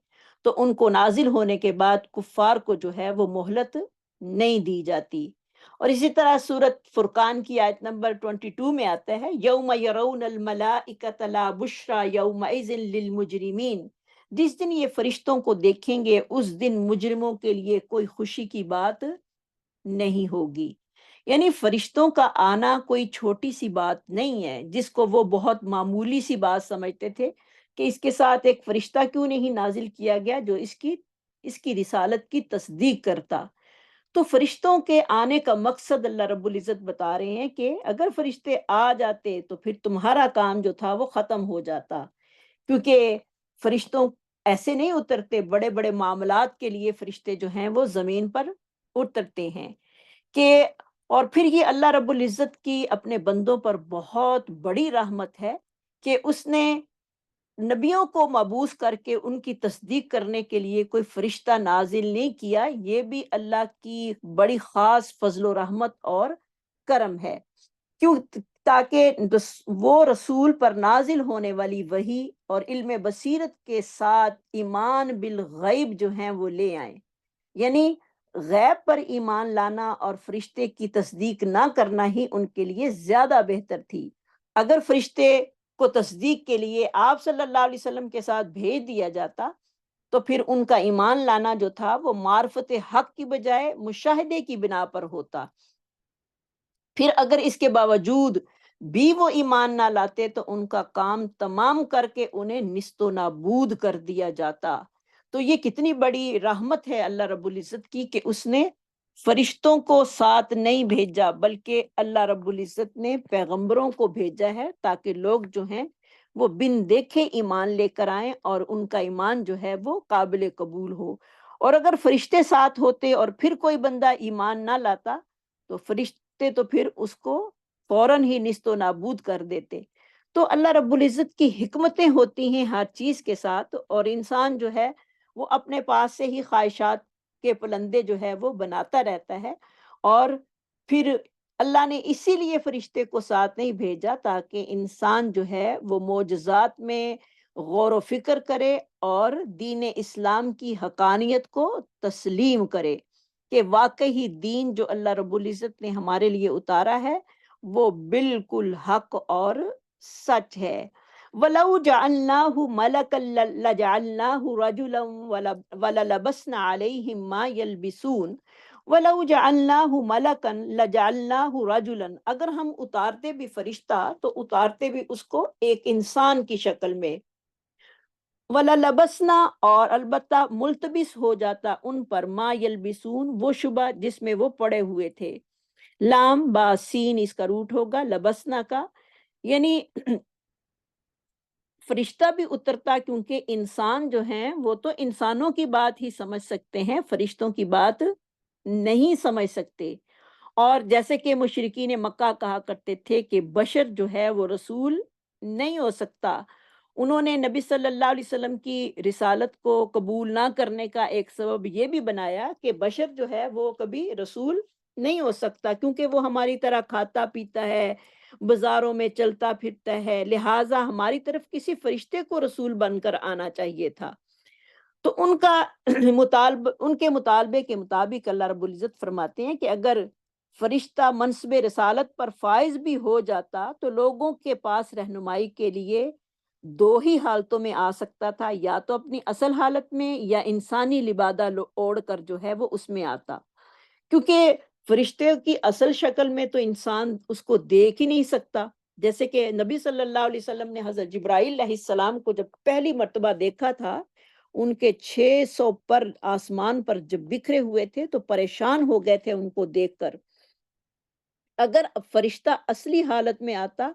تو ان کو نازل ہونے کے بعد کفار کو جو ہے وہ مہلت نہیں دی جاتی۔ اور اسی طرح سورت فرقان کی آیت نمبر 22 میں آتا ہے، یوم یرون الملائکۃ لا بشری یومئذ للمجرمین، جس دن یہ فرشتوں کو دیکھیں گے اس دن مجرموں کے لیے کوئی خوشی کی بات نہیں ہوگی۔ یعنی فرشتوں کا آنا کوئی چھوٹی سی بات نہیں ہے جس کو وہ بہت معمولی سی بات سمجھتے تھے کہ اس کے ساتھ ایک فرشتہ کیوں نہیں نازل کیا گیا جو اس کی رسالت کی تصدیق کرتا۔ تو فرشتوں کے آنے کا مقصد اللہ رب العزت بتا رہے ہیں کہ اگر فرشتے آ جاتے تو پھر تمہارا کام جو تھا وہ ختم ہو جاتا، کیونکہ فرشتوں ایسے نہیں اترتے، بڑے بڑے معاملات کے لیے فرشتے جو ہیں وہ زمین پر اترتے ہیں کہ، اور پھر یہ اللہ رب العزت کی اپنے بندوں پر بہت بڑی رحمت ہے کہ اس نے نبیوں کو مبعوث کر کے ان کی تصدیق کرنے کے لیے کوئی فرشتہ نازل نہیں کیا۔ یہ بھی اللہ کی بڑی خاص فضل و رحمت اور کرم ہے، کیوں؟ تاکہ وہ رسول پر نازل ہونے والی وحی اور علم بصیرت کے ساتھ ایمان بالغیب جو ہیں وہ لے آئیں۔ یعنی غیب پر ایمان لانا اور فرشتے کی تصدیق نہ کرنا ہی ان کے لیے زیادہ بہتر تھی۔ اگر فرشتے کو تصدیق کے لیے آپ صلی اللہ علیہ وسلم کے ساتھ بھیج دیا جاتا تو پھر ان کا ایمان لانا جو تھا وہ معرفت حق کی بجائے مشاہدے کی بنا پر ہوتا۔ پھر اگر اس کے باوجود بھی وہ ایمان نہ لاتے تو ان کا کام تمام کر کے انہیں نیست و نابود کر دیا جاتا۔ تو یہ کتنی بڑی رحمت ہے اللہ رب العزت کی کہ اس نے فرشتوں کو ساتھ نہیں بھیجا، بلکہ اللہ رب العزت نے پیغمبروں کو بھیجا ہے تاکہ لوگ جو ہیں وہ بن دیکھے ایمان لے کر آئیں اور ان کا ایمان جو ہے وہ قابل قبول ہو۔ اور اگر فرشتے ساتھ ہوتے اور پھر کوئی بندہ ایمان نہ لاتا تو فرشتے تو پھر اس کو فوراً ہی نیست و نابود کر دیتے۔ تو اللہ رب العزت کی حکمتیں ہوتی ہیں ہر چیز کے ساتھ، اور انسان جو ہے وہ اپنے پاس سے ہی خواہشات کے پلندے جو ہے وہ بناتا رہتا ہے، اور پھر اللہ نے اسی لیے فرشتے کو ساتھ نہیں بھیجا تاکہ انسان جو ہے وہ معجزات میں غور و فکر کرے اور دین اسلام کی حقانیت کو تسلیم کرے کہ واقعی دین جو اللہ رب العزت نے ہمارے لیے اتارا ہے وہ بالکل حق اور سچ ہے۔ وَلَوْ جَعَلْنَاهُ مَلَكًا لَجَعَلْنَاهُ رَجُلًا وَلَلَبَسْنَا عَلَيْهِمْ مَا يَلْبِسُونَ وَلَوْ جَعَلْنَاهُ مَلَكًا لَجَعَلْنَاهُ رَجُلًا، اگر ہم اتارتے بھی فرشتہ تو اتارتے بھی اس کو ایک انسان کی شکل میں، وَلَلَبَسْنَا اور البتہ ملتبس ہو جاتا ان پر ما یلبسون وہ شبہ جس میں وہ پڑے ہوئے تھے۔ لام با سین اس کا روٹ ہوگا لبسنا کا، یعنی فرشتہ بھی اترتا، کیونکہ انسان جو ہیں وہ تو انسانوں کی بات ہی سمجھ سکتے ہیں، فرشتوں کی بات نہیں سمجھ سکتے۔ اور جیسے کہ مشرکین مکہ کہا کرتے تھے کہ بشر جو ہے وہ رسول نہیں ہو سکتا، انہوں نے نبی صلی اللہ علیہ وسلم کی رسالت کو قبول نہ کرنے کا ایک سبب یہ بھی بنایا کہ بشر جو ہے وہ کبھی رسول نہیں ہو سکتا، کیونکہ وہ ہماری طرح کھاتا پیتا ہے، بازاروں میں چلتا پھرتا ہے، لہٰذا ہماری طرف کسی فرشتے کو رسول بن کر آنا چاہیے تھا۔ تو ان کا ان کے مطالبے کے مطابق اللہ رب العزت فرماتے ہیں کہ اگر فرشتہ منصب رسالت پر فائز بھی ہو جاتا تو لوگوں کے پاس رہنمائی کے لیے دو ہی حالتوں میں آ سکتا تھا، یا تو اپنی اصل حالت میں یا انسانی لبادہ اوڑھ کر جو ہے وہ اس میں آتا، کیونکہ فرشتے کی اصل شکل میں تو انسان اس کو دیکھ ہی نہیں سکتا۔ جیسے کہ نبی صلی اللہ علیہ وسلم نے حضرت جبرائیل علیہ السلام کو جب پہلی مرتبہ دیکھا تھا، ان کے 600 پر آسمان پر جب بکھرے ہوئے تھے تو پریشان ہو گئے تھے ان کو دیکھ کر۔ اگر فرشتہ اصلی حالت میں آتا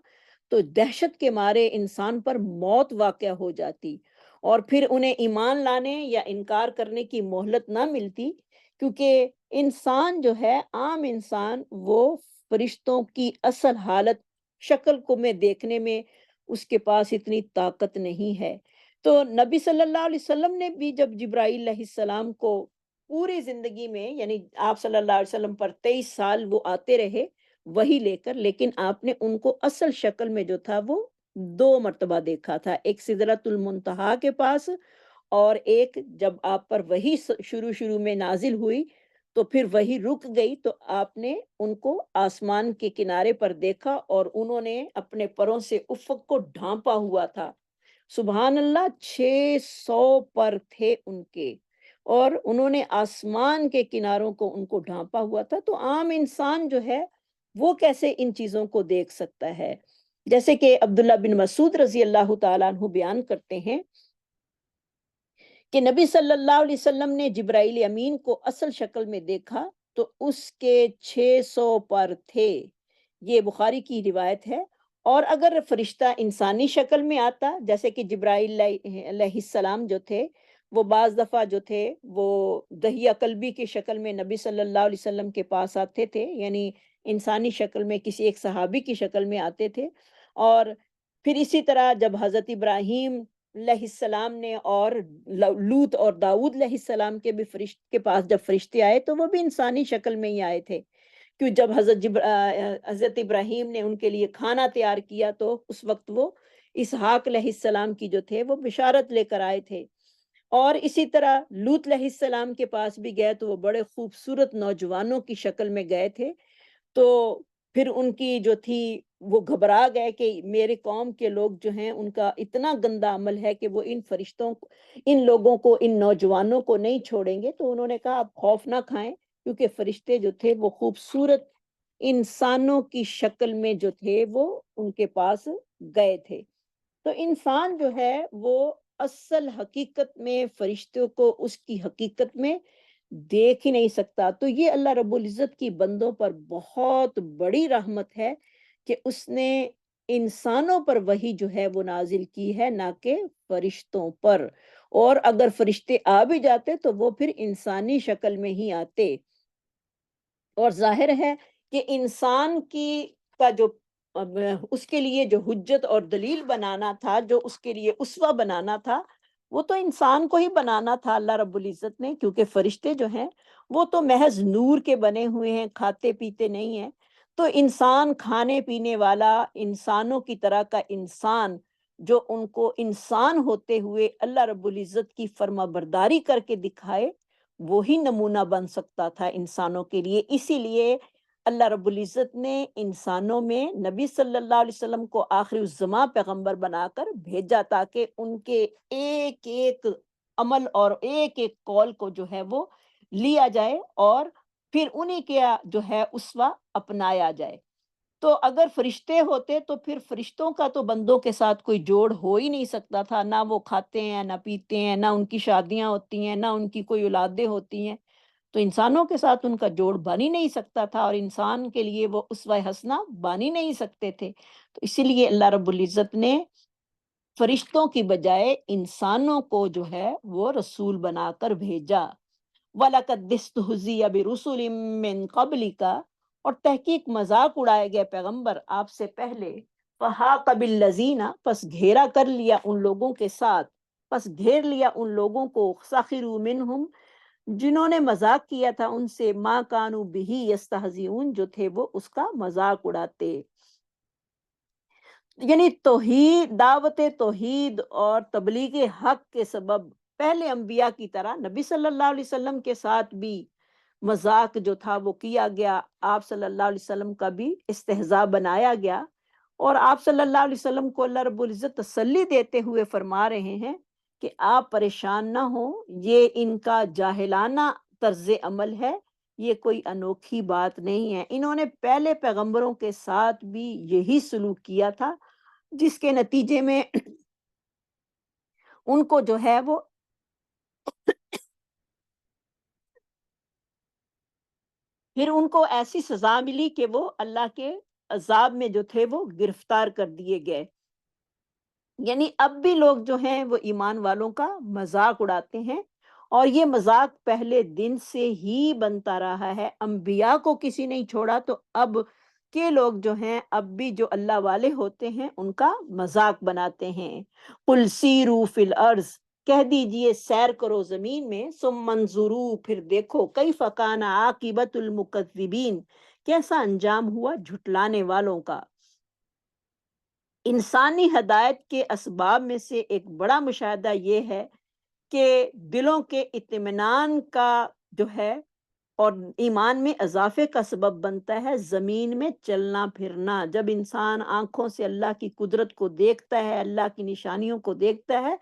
تو دہشت کے مارے انسان پر موت واقع ہو جاتی، اور پھر انہیں ایمان لانے یا انکار کرنے کی مہلت نہ ملتی، کیونکہ انسان جو ہے عام انسان وہ فرشتوں کی اصل حالت شکل کو میں دیکھنے میں اس کے پاس اتنی طاقت نہیں ہے۔ تو نبی صلی اللہ علیہ وسلم نے بھی جب جبرائیل علیہ السلام کو پوری زندگی میں، یعنی آپ صلی اللہ علیہ وسلم پر 23 سال وہ آتے رہے وہی لے کر، لیکن آپ نے ان کو اصل شکل میں جو تھا وہ 2 مرتبہ دیکھا تھا، ایک سدرۃ المنتہا کے پاس، اور ایک جب آپ پر وہی شروع میں نازل ہوئی تو پھر وہی رک گئی تو آپ نے ان کو آسمان کے کنارے پر دیکھا اور انہوں نے اپنے پروں سے افق کو ڈھانپا ہوا تھا۔ سبحان اللہ، 600 پر تھے ان کے، اور انہوں نے آسمان کے کناروں کو ان کو ڈھانپا ہوا تھا، تو عام انسان جو ہے وہ کیسے ان چیزوں کو دیکھ سکتا ہے؟ جیسے کہ عبداللہ بن مسعود رضی اللہ تعالیٰ عنہ بیان کرتے ہیں کہ نبی صلی اللہ علیہ وسلم نے جبرائیل امین کو اصل شکل میں دیکھا تو اس کے 600 پر تھے، یہ بخاری کی روایت ہے۔ اور اگر فرشتہ انسانی شکل میں آتا، جیسے کہ جبرائیل علیہ السلام جو تھے وہ بعض دفعہ جو تھے وہ دہیہ قلبی کی شکل میں نبی صلی اللہ علیہ وسلم کے پاس آتے تھے، یعنی انسانی شکل میں کسی ایک صحابی کی شکل میں آتے تھے، اور پھر اسی طرح جب حضرت ابراہیم علیہ السلام نے اور لوط اور داؤد علیہ السلام کے بھی کے پاس جب فرشتے آئے تو وہ بھی انسانی شکل میں ہی آئے تھے، کیوں جب حضرت ابراہیم نے ان کے لیے کھانا تیار کیا تو اس وقت وہ اسحاق علیہ السلام کی جو تھے وہ بشارت لے کر آئے تھے۔ اور اسی طرح لوط علیہ السلام کے پاس بھی گئے تو وہ بڑے خوبصورت نوجوانوں کی شکل میں گئے تھے، تو پھر ان کی جو تھی وہ گھبرا گئے کہ میرے قوم کے لوگ جو ہیں ان کا اتنا گندا عمل ہے کہ وہ ان فرشتوں کو، ان لوگوں کو، ان نوجوانوں کو نہیں چھوڑیں گے، تو انہوں نے کہا آپ خوف نہ کھائیں، کیونکہ فرشتے جو تھے وہ خوبصورت انسانوں کی شکل میں جو تھے وہ ان کے پاس گئے تھے۔ تو انسان جو ہے وہ اصل حقیقت میں فرشتوں کو اس کی حقیقت میں دیکھ ہی نہیں سکتا۔ تو یہ اللہ رب العزت کی بندوں پر بہت بڑی رحمت ہے کہ اس نے انسانوں پر وحی جو ہے وہ نازل کی ہے، نہ کہ فرشتوں پر، اور اگر فرشتے آ بھی جاتے تو وہ پھر انسانی شکل میں ہی آتے۔ اور ظاہر ہے کہ انسان کا جو اس کے لیے جو حجت اور دلیل بنانا تھا، جو اس کے لیے اسوہ بنانا تھا، وہ تو انسان کو ہی بنانا تھا اللہ رب العزت نے، کیونکہ فرشتے جو ہیں وہ تو محض نور کے بنے ہوئے ہیں، کھاتے پیتے نہیں ہیں۔ تو انسان کھانے پینے والا، انسانوں کی طرح کا انسان، جو ان کو انسان ہوتے ہوئے اللہ رب العزت کی فرما برداری کر کے دکھائے، وہی نمونہ بن سکتا تھا انسانوں کے لیے۔ اسی لیے اللہ رب العزت نے انسانوں میں نبی صلی اللہ علیہ وسلم کو آخری الزماں پیغمبر بنا کر بھیجا تاکہ ان کے ایک ایک عمل اور ایک ایک قول کو جو ہے وہ لیا جائے اور پھر انہی کے جو ہے اسوہ اپنایا جائے۔ تو اگر فرشتے ہوتے تو پھر فرشتوں کا تو بندوں کے ساتھ کوئی جوڑ ہو ہی نہیں سکتا تھا، نہ وہ کھاتے ہیں نہ پیتے ہیں، نہ ان کی شادیاں ہوتی ہیں، نہ ان کی کوئی اولادیں ہوتی ہیں، تو انسانوں کے ساتھ ان کا جوڑ بن ہی نہیں سکتا تھا، اور انسان کے لیے وہ اسوہ حسنہ بن ہی نہیں سکتے تھے۔ تو اسی لیے اللہ رب العزت نے فرشتوں کی بجائے انسانوں کو جو ہے وہ رسول بنا کر بھیجا۔ وَلَقَدْ اسْتُهْزِئَ بِرُسُلٍ مِّن قَبْلِكَ، اور تحقیق مذاق اڑائے گئے پیغمبر آپ سے پہلے، فَحَاقَ بِالَّذِينَ، پس گھیرا کر لیا ان لوگوں کے ساتھ، پس گھیر لیا ان لوگوں کو، سَخِرُوا مِنْهُمْ، جنہوں نے مذاق کیا تھا ان سے، مَا كَانُوا بِهِ يَسْتَهْزِئُونَ، جو تھے وہ اس کا مذاق اڑاتے۔ یعنی توحید، دعوت توحید اور تبلیغ حق کے سبب پہلے انبیاء کی طرح نبی صلی اللہ علیہ وسلم کے ساتھ بھی مذاق جو تھا وہ کیا گیا، آپ صلی اللہ علیہ وسلم کا بھی استہزاء بنایا گیا، اور آپ صلی اللہ علیہ وسلم کو اللہ رب العزت تسلی دیتے ہوئے فرما رہے ہیں کہ آپ پریشان نہ ہوں، یہ ان کا جاہلانہ طرز عمل ہے، یہ کوئی انوکھی بات نہیں ہے، انہوں نے پہلے پیغمبروں کے ساتھ بھی یہی سلوک کیا تھا، جس کے نتیجے میں ان کو جو ہے وہ پھر ان کو ایسی سزا ملی کہ وہ اللہ کے عذاب میں جو تھے وہ گرفتار کر دیے گئے۔ یعنی اب بھی لوگ جو ہیں وہ ایمان والوں کا مذاق اڑاتے ہیں، اور یہ مذاق پہلے دن سے ہی بنتا رہا ہے، انبیاء کو کسی نہیں چھوڑا، تو اب کے لوگ جو ہیں اب بھی جو اللہ والے ہوتے ہیں ان کا مذاق بناتے ہیں۔ قُلْ سِیرُوا فِی الْأَرْضِ، کہہ دیجئے سیر کرو زمین میں، ثم انظروا، پھر دیکھو، کیف کان عاقبۃ المکذبین، کیسا انجام ہوا جھٹلانے والوں کا۔ انسانی ہدایت کے اسباب میں سے ایک بڑا مشاہدہ یہ ہے کہ دلوں کے اطمینان کا جو ہے اور ایمان میں اضافے کا سبب بنتا ہے زمین میں چلنا پھرنا۔ جب انسان آنکھوں سے اللہ کی قدرت کو دیکھتا ہے، اللہ کی نشانیوں کو دیکھتا ہے،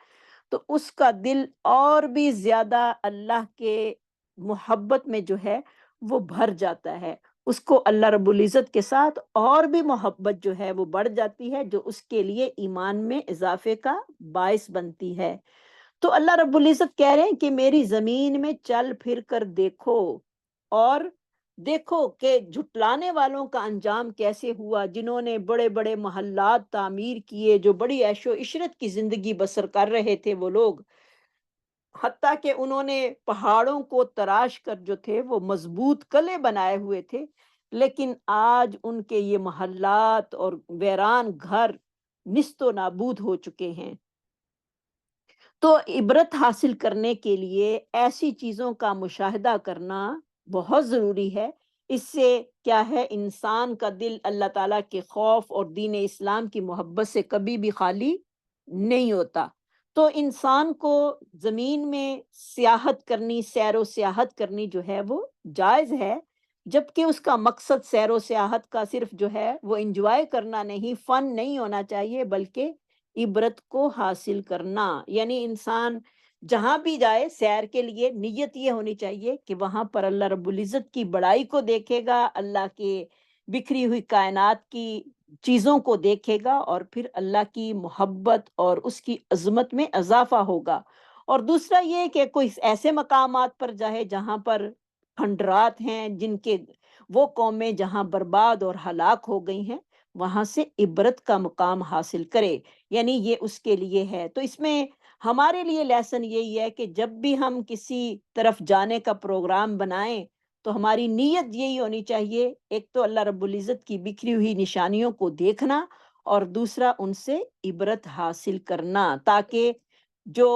تو اس کا دل اور بھی زیادہ اللہ کے محبت میں جو ہے وہ بھر جاتا ہے، اس کو اللہ رب العزت کے ساتھ اور بھی محبت جو ہے وہ بڑھ جاتی ہے، جو اس کے لیے ایمان میں اضافے کا باعث بنتی ہے۔ تو اللہ رب العزت کہہ رہے ہیں کہ میری زمین میں چل پھر کر دیکھو، اور دیکھو کہ جھٹلانے والوں کا انجام کیسے ہوا، جنہوں نے بڑے بڑے محلات تعمیر کیے، جو بڑی عیش و عشرت کی زندگی بسر کر رہے تھے وہ لوگ، حتیٰ کہ انہوں نے پہاڑوں کو تراش کر جو تھے وہ مضبوط قلعے بنائے ہوئے تھے، لیکن آج ان کے یہ محلات اور ویران گھر نیست و نابود ہو چکے ہیں۔ تو عبرت حاصل کرنے کے لیے ایسی چیزوں کا مشاہدہ کرنا بہت ضروری ہے۔ اس سے کیا ہے، انسان کا دل اللہ تعالیٰ کے خوف اور دین اسلام کی محبت سے کبھی بھی خالی نہیں ہوتا۔ تو انسان کو زمین میں سیاحت کرنی، سیر و سیاحت کرنی جو ہے وہ جائز ہے، جبکہ اس کا مقصد سیر و سیاحت کا صرف جو ہے وہ انجوائے کرنا نہیں، فن نہیں ہونا چاہیے، بلکہ عبرت کو حاصل کرنا۔ یعنی انسان جہاں بھی جائے سیر کے لیے، نیت یہ ہونی چاہیے کہ وہاں پر اللہ رب العزت کی بڑائی کو دیکھے گا، اللہ کے بکھری ہوئی کائنات کی چیزوں کو دیکھے گا، اور پھر اللہ کی محبت اور اس کی عظمت میں اضافہ ہوگا۔ اور دوسرا یہ کہ کوئی ایسے مقامات پر جائے جہاں پر کھنڈرات ہیں، جن کے وہ قومیں جہاں برباد اور ہلاک ہو گئی ہیں، وہاں سے عبرت کا مقام حاصل کرے، یعنی یہ اس کے لیے ہے۔ تو اس میں ہمارے لیے لیسن یہی ہے کہ جب بھی ہم کسی طرف جانے کا پروگرام بنائیں تو ہماری نیت یہی ہونی چاہیے، ایک تو اللہ رب العزت کی بکھری ہوئی نشانیوں کو دیکھنا، اور دوسرا ان سے عبرت حاصل کرنا، تاکہ جو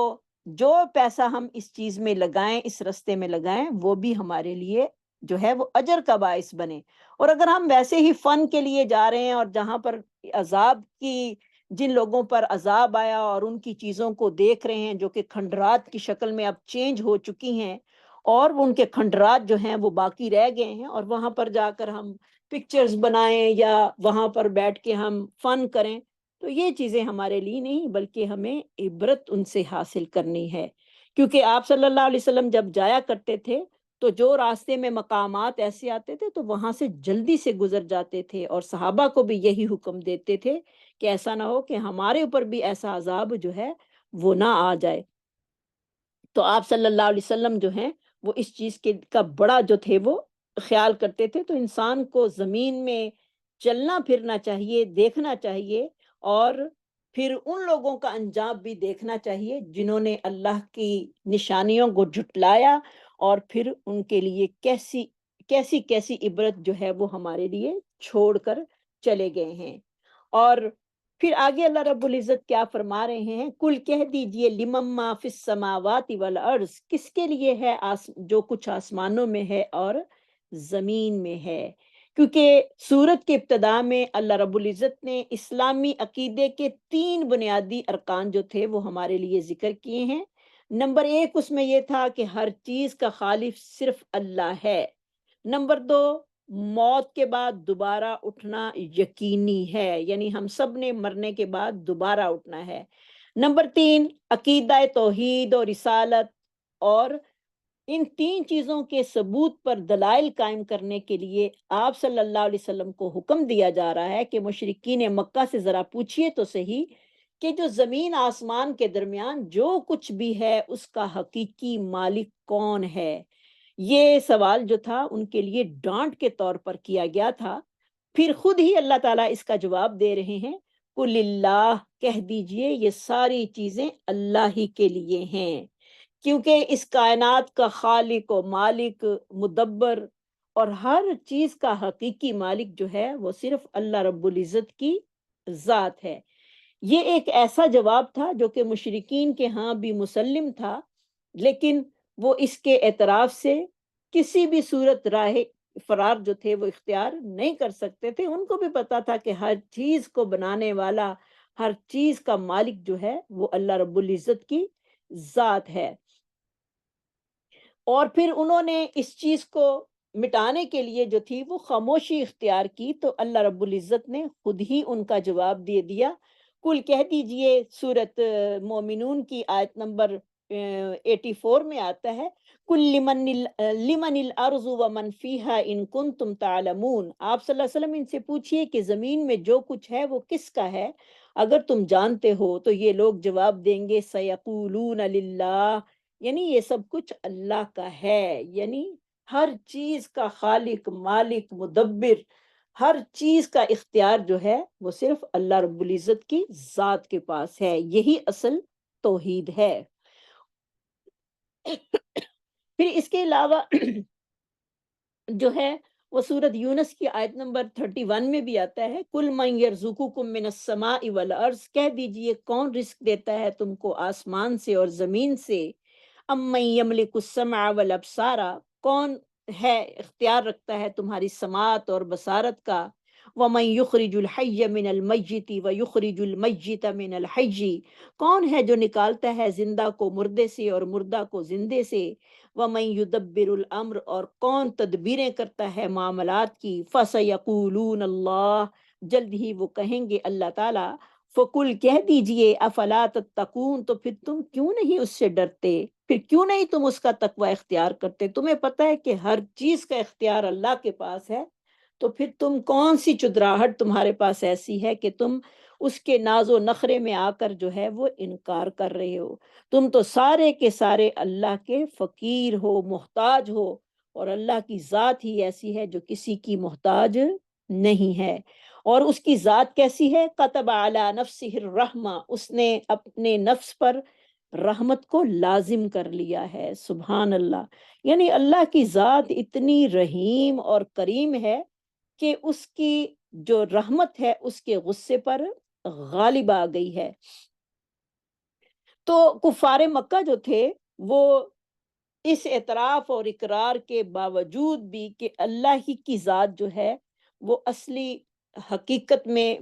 جو پیسہ ہم اس چیز میں لگائیں، اس رستے میں لگائیں، وہ بھی ہمارے لیے جو ہے وہ اجر کا باعث بنے۔ اور اگر ہم ویسے ہی فن کے لیے جا رہے ہیں، اور جہاں پر عذاب کی، جن لوگوں پر عذاب آیا اور ان کی چیزوں کو دیکھ رہے ہیں جو کہ کھنڈرات کی شکل میں اب چینج ہو چکی ہیں، اور ان کے کھنڈرات جو ہیں وہ باقی رہ گئے ہیں، اور وہاں پر جا کر ہم پکچرز بنائیں یا وہاں پر بیٹھ کے ہم فن کریں، تو یہ چیزیں ہمارے لیے نہیں، بلکہ ہمیں عبرت ان سے حاصل کرنی ہے۔ کیونکہ آپ صلی اللہ علیہ وسلم جب جایا کرتے تھے تو جو راستے میں مقامات ایسے آتے تھے تو وہاں سے جلدی سے گزر جاتے تھے، اور صحابہ کو بھی یہی حکم دیتے تھے کہ ایسا نہ ہو کہ ہمارے اوپر بھی ایسا عذاب جو ہے وہ نہ آ جائے۔ تو آپ صلی اللہ علیہ وسلم جو ہیں وہ اس چیز کے کا بڑا جو تھے وہ خیال کرتے تھے۔ تو انسان کو زمین میں چلنا پھرنا چاہیے، دیکھنا چاہیے، اور پھر ان لوگوں کا انجام بھی دیکھنا چاہیے جنہوں نے اللہ کی نشانیوں کو جھٹلایا، اور پھر ان کے لیے کیسی کیسی کیسی عبرت جو ہے وہ ہمارے لیے چھوڑ کر چلے گئے ہیں۔ اور پھر آگے اللہ رب العزت کیا فرما رہے ہیں، کل کہہ دیجئے لمن ما فی السماوات والارض، کس کے لیے ہے جو کچھ آسمانوں میں ہے اور زمین میں ہے۔ کیونکہ سورت کے ابتدا میں اللہ رب العزت نے اسلامی عقیدے کے 3 بنیادی ارکان جو تھے وہ ہمارے لیے ذکر کیے ہیں۔ نمبر 1 اس میں یہ تھا کہ ہر چیز کا خالق صرف اللہ ہے۔ نمبر 2، موت کے بعد دوبارہ اٹھنا یقینی ہے، یعنی ہم سب نے مرنے کے بعد دوبارہ اٹھنا ہے۔ نمبر 3، عقیدہ توحید اور رسالت، اور ان 3 چیزوں کے ثبوت پر دلائل قائم کرنے کے لیے آپ صلی اللہ علیہ وسلم کو حکم دیا جا رہا ہے کہ مشرکین مکہ سے ذرا پوچھئے تو صحیح کہ جو زمین آسمان کے درمیان جو کچھ بھی ہے اس کا حقیقی مالک کون ہے۔ یہ سوال جو تھا ان کے لیے ڈانٹ کے طور پر کیا گیا تھا۔ پھر خود ہی اللہ تعالیٰ اس کا جواب دے رہے ہیں، قل اللہ، کہہ دیجئے یہ ساری چیزیں اللہ ہی کے لیے ہیں، کیونکہ اس کائنات کا خالق و مالک، مدبر اور ہر چیز کا حقیقی مالک جو ہے وہ صرف اللہ رب العزت کی ذات ہے۔ یہ ایک ایسا جواب تھا جو کہ مشرکین کے ہاں بھی مسلم تھا، لیکن وہ اس کے اعتراف سے کسی بھی صورت راہ فرار جو تھے وہ اختیار نہیں کر سکتے تھے۔ ان کو بھی پتا تھا کہ ہر چیز کو بنانے والا، ہر چیز کا مالک جو ہے وہ اللہ رب العزت کی ذات ہے۔ اور پھر انہوں نے اس چیز کو مٹانے کے لیے جو تھی وہ خاموشی اختیار کی، تو اللہ رب العزت نے خود ہی ان کا جواب دے دیا۔ کل کہہ دیجئے، سورت مومنون کی آیت نمبر 84 میں آتا ہے، کل لمن الارض ومن فیہا ان کنتم تعلمون۔ آپ صلی اللہ علیہ وسلم ان سے پوچھئے کہ زمین میں جو کچھ ہے وہ کس کا ہے، اگر تم جانتے ہو۔ تو یہ لوگ جواب دیں گے سیقولون للہ، یعنی یہ سب کچھ اللہ کا ہے، یعنی ہر چیز کا خالق، مالک، مدبر، ہر چیز کا اختیار جو ہے وہ صرف اللہ رب العزت کی ذات کے پاس ہے۔ یہی اصل توحید ہے۔ پھر اس کے علاوہ جو ہے وہ سورت یونس کی آیت نمبر 31 میں بھی آتا ہے، کل من یرزقکم من السماء والارض، کہہ دیجئے کون رزق دیتا ہے تم کو آسمان سے اور زمین سے، امن یملک السمع والابصار، کون ہے اختیار رکھتا ہے تمہاری سماعت اور بصارت کا، ومن یخرج الحی من المیت ویخرج المیت من الحی، کون ہے جو نکالتا ہے زندہ کو مردے سے اور مردہ کو زندے سے، ومن یدبر الامر، اور کون تدبیریں کرتا ہے معاملات کی، فسیقولون اللہ، جلد ہی وہ کہیں گے اللہ تعالیٰ، فقل، کہہ دیجئے افلا تتقون، تو پھر تم کیوں نہیں اس سے ڈرتے، پھر کیوں نہیں تم اس کا تقوی اختیار کرتے، تمہیں پتہ ہے کہ ہر چیز کا اختیار اللہ کے پاس ہے، تو پھر تم کون سی چدراہٹ تمہارے پاس ایسی ہے کہ تم اس کے ناز و نخرے میں آ کر جو ہے وہ انکار کر رہے ہو۔ تم تو سارے کے سارے اللہ کے فقیر ہو، محتاج ہو، اور اللہ کی ذات ہی ایسی ہے جو کسی کی محتاج نہیں ہے۔ اور اس کی ذات کیسی ہے، کتب علی نفسہ الرحمہ، اس نے اپنے نفس پر رحمت کو لازم کر لیا ہے۔ سبحان اللہ، یعنی اللہ کی ذات اتنی رحیم اور کریم ہے کہ اس کی جو رحمت ہے اس کے غصے پر غالب آ گئی ہے۔ تو کفار مکہ جو تھے وہ اس اعتراف اور اقرار کے باوجود بھی کہ اللہ ہی کی ذات جو ہے وہ اصلی حقیقت میں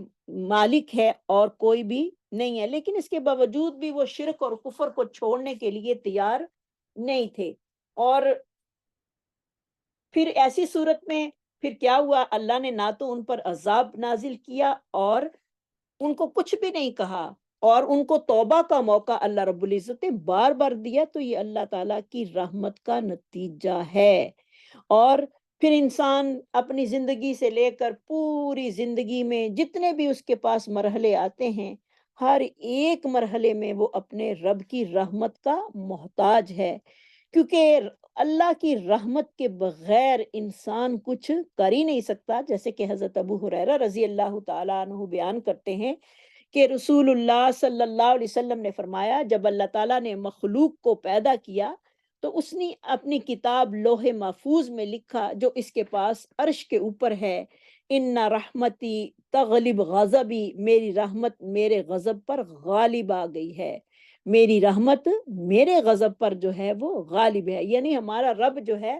مالک ہے اور کوئی بھی نہیں ہے، لیکن اس کے باوجود بھی وہ شرک اور کفر کو چھوڑنے کے لیے تیار نہیں تھے۔ اور پھر ایسی صورت میں پھر کیا ہوا، اللہ نے نہ تو ان پر عذاب نازل کیا اور ان کو کچھ بھی نہیں کہا، اور ان کو توبہ کا موقع اللہ رب العزت نے بار بار دیا۔ تو یہ اللہ تعالیٰ کی رحمت کا نتیجہ ہے۔ اور پھر انسان اپنی زندگی سے لے کر پوری زندگی میں جتنے بھی اس کے پاس مرحلے آتے ہیں، ہر ایک مرحلے میں وہ اپنے رب کی رحمت کا محتاج ہے، کیونکہ اللہ کی رحمت کے بغیر انسان کچھ کر ہی نہیں سکتا۔ جیسے کہ حضرت ابو ہریرہ رضی اللہ تعالیٰ عنہ بیان کرتے ہیں کہ رسول اللہ صلی اللہ علیہ وسلم نے فرمایا، جب اللہ تعالیٰ نے مخلوق کو پیدا کیا تو اس نے اپنی کتاب لوح محفوظ میں لکھا جو اس کے پاس عرش کے اوپر ہے، ان رحمتی تغلب غضبی، میری رحمت میرے غضب پر غالب آ گئی ہے، میری رحمت میرے غضب پر جو ہے وہ غالب ہے۔ یعنی ہمارا رب جو ہے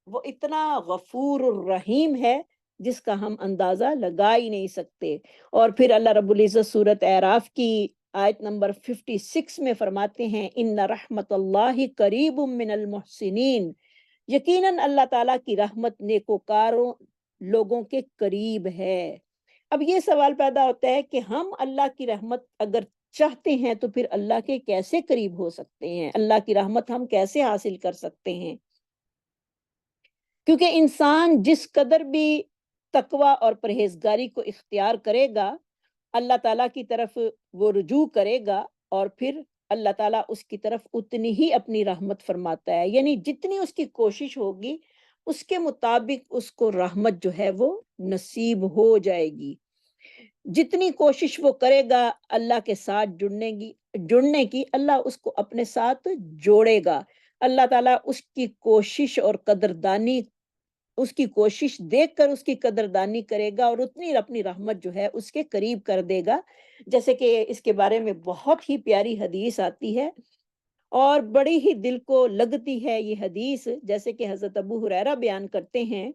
وہ اتنا غفور الرحیم ہے جس کا ہم اندازہ لگا ہی نہیں سکتے۔ اور پھر اللہ رب العزت سورۃ اعراف کی آیت نمبر 56 میں فرماتے ہیں، ان رحمت اللہ قریب من المحسنین، یقیناً اللہ تعالیٰ کی رحمت نیکوکاروں لوگوں کے قریب ہے۔ اب یہ سوال پیدا ہوتا ہے کہ ہم اللہ کی رحمت اگر چاہتے ہیں تو پھر اللہ کے کیسے قریب ہو سکتے ہیں، اللہ کی رحمت ہم کیسے حاصل کر سکتے ہیں؟ کیونکہ انسان جس قدر بھی تقوی اور پرہیزگاری کو اختیار کرے گا، اللہ تعالیٰ کی طرف وہ رجوع کرے گا، اور پھر اللہ تعالیٰ اس کی طرف اتنی ہی اپنی رحمت فرماتا ہے۔ یعنی جتنی اس کی کوشش ہوگی اس کے مطابق اس کو رحمت جو ہے وہ نصیب ہو جائے گی۔ جتنی کوشش وہ کرے گا اللہ کے ساتھ جڑنے کی، اللہ اس کو اپنے ساتھ جوڑے گا۔ اللہ تعالیٰ اس کی کوشش اور قدردانی، اس کی کوشش دیکھ کر اس کی قدردانی کرے گا، اور اتنی اپنی رحمت جو ہے اس کے قریب کر دے گا۔ جیسے کہ اس کے بارے میں بہت ہی پیاری حدیث آتی ہے اور بڑی ہی دل کو لگتی ہے یہ حدیث۔ جیسے کہ حضرت ابو ہریرہ بیان کرتے ہیں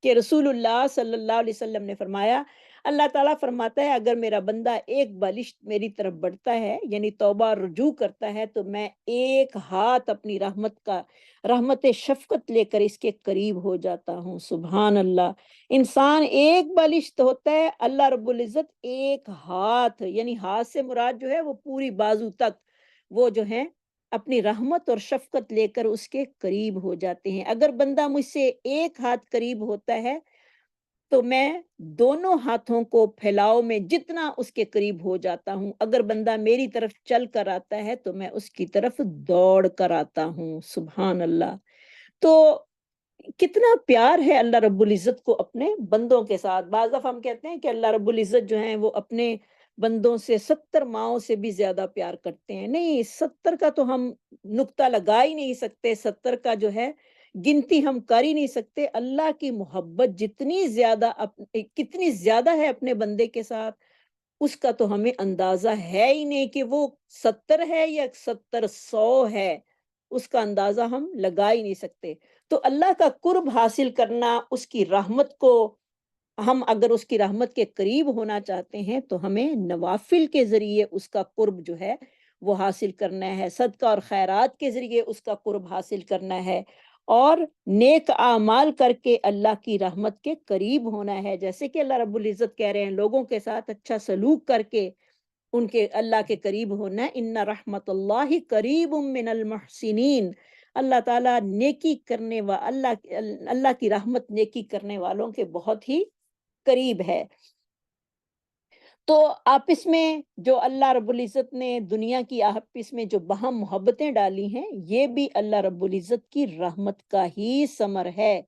کہ رسول اللہ صلی اللہ علیہ وسلم نے فرمایا، اللہ تعالیٰ فرماتا ہے اگر میرا بندہ ایک بالشت میری طرف بڑھتا ہے، یعنی توبہ اور رجوع کرتا ہے، تو میں ایک ہاتھ اپنی رحمت شفقت لے کر اس کے قریب ہو جاتا ہوں۔ سبحان اللہ! انسان ایک بالشت ہوتا ہے، اللہ رب العزت ایک ہاتھ، یعنی ہاتھ سے مراد جو ہے وہ پوری بازو تک وہ جو ہے اپنی رحمت اور شفقت لے کر اس کے قریب ہو جاتے ہیں۔ اگر بندہ مجھ سے ایک ہاتھ قریب ہوتا ہے تو میں دونوں ہاتھوں کو پھیلاؤ میں جتنا اس کے قریب ہو جاتا ہوں۔ اگر بندہ میری طرف چل کر آتا ہے تو میں اس کی طرف دوڑ کر آتا ہوں۔ سبحان اللہ! تو کتنا پیار ہے اللہ رب العزت کو اپنے بندوں کے ساتھ۔ بعض دفعہ ہم کہتے ہیں کہ اللہ رب العزت جو ہیں وہ اپنے بندوں سے 70 ماؤں سے بھی زیادہ پیار کرتے ہیں۔ نہیں، 70 کا تو ہم نقطہ لگا ہی نہیں سکتے، 70 کا جو ہے گنتی ہم کر ہی نہیں سکتے۔ اللہ کی محبت جتنی زیادہ کتنی زیادہ ہے اپنے بندے کے ساتھ، اس کا تو ہمیں اندازہ ہے ہی نہیں کہ وہ 70 ہے یا 70 ہے، اس کا اندازہ ہم لگا ہی نہیں سکتے۔ تو اللہ کا قرب حاصل کرنا، اس کی رحمت کو، ہم اگر اس کی رحمت کے قریب ہونا چاہتے ہیں تو ہمیں نوافل کے ذریعے اس کا قرب جو ہے وہ حاصل کرنا ہے، صدقہ اور خیرات کے ذریعے اس کا قرب حاصل کرنا ہے، اور نیک اعمال کر کے اللہ کی رحمت کے قریب ہونا ہے۔ جیسے کہ اللہ رب العزت کہہ رہے ہیں لوگوں کے ساتھ اچھا سلوک کر کے ان کے اللہ کے قریب ہونا ہے۔ ان رحمت اللہ قریب من المحسنین، اللہ تعالیٰ نیکی کرنے اللہ کی رحمت نیکی کرنے والوں کے بہت ہی قریب ہے۔ تو آپس میں جو اللہ رب العزت نے دنیا کی آپس میں جو باہم محبتیں ڈالی ہیں، یہ بھی اللہ رب العزت کی رحمت کا ہی ثمر ہے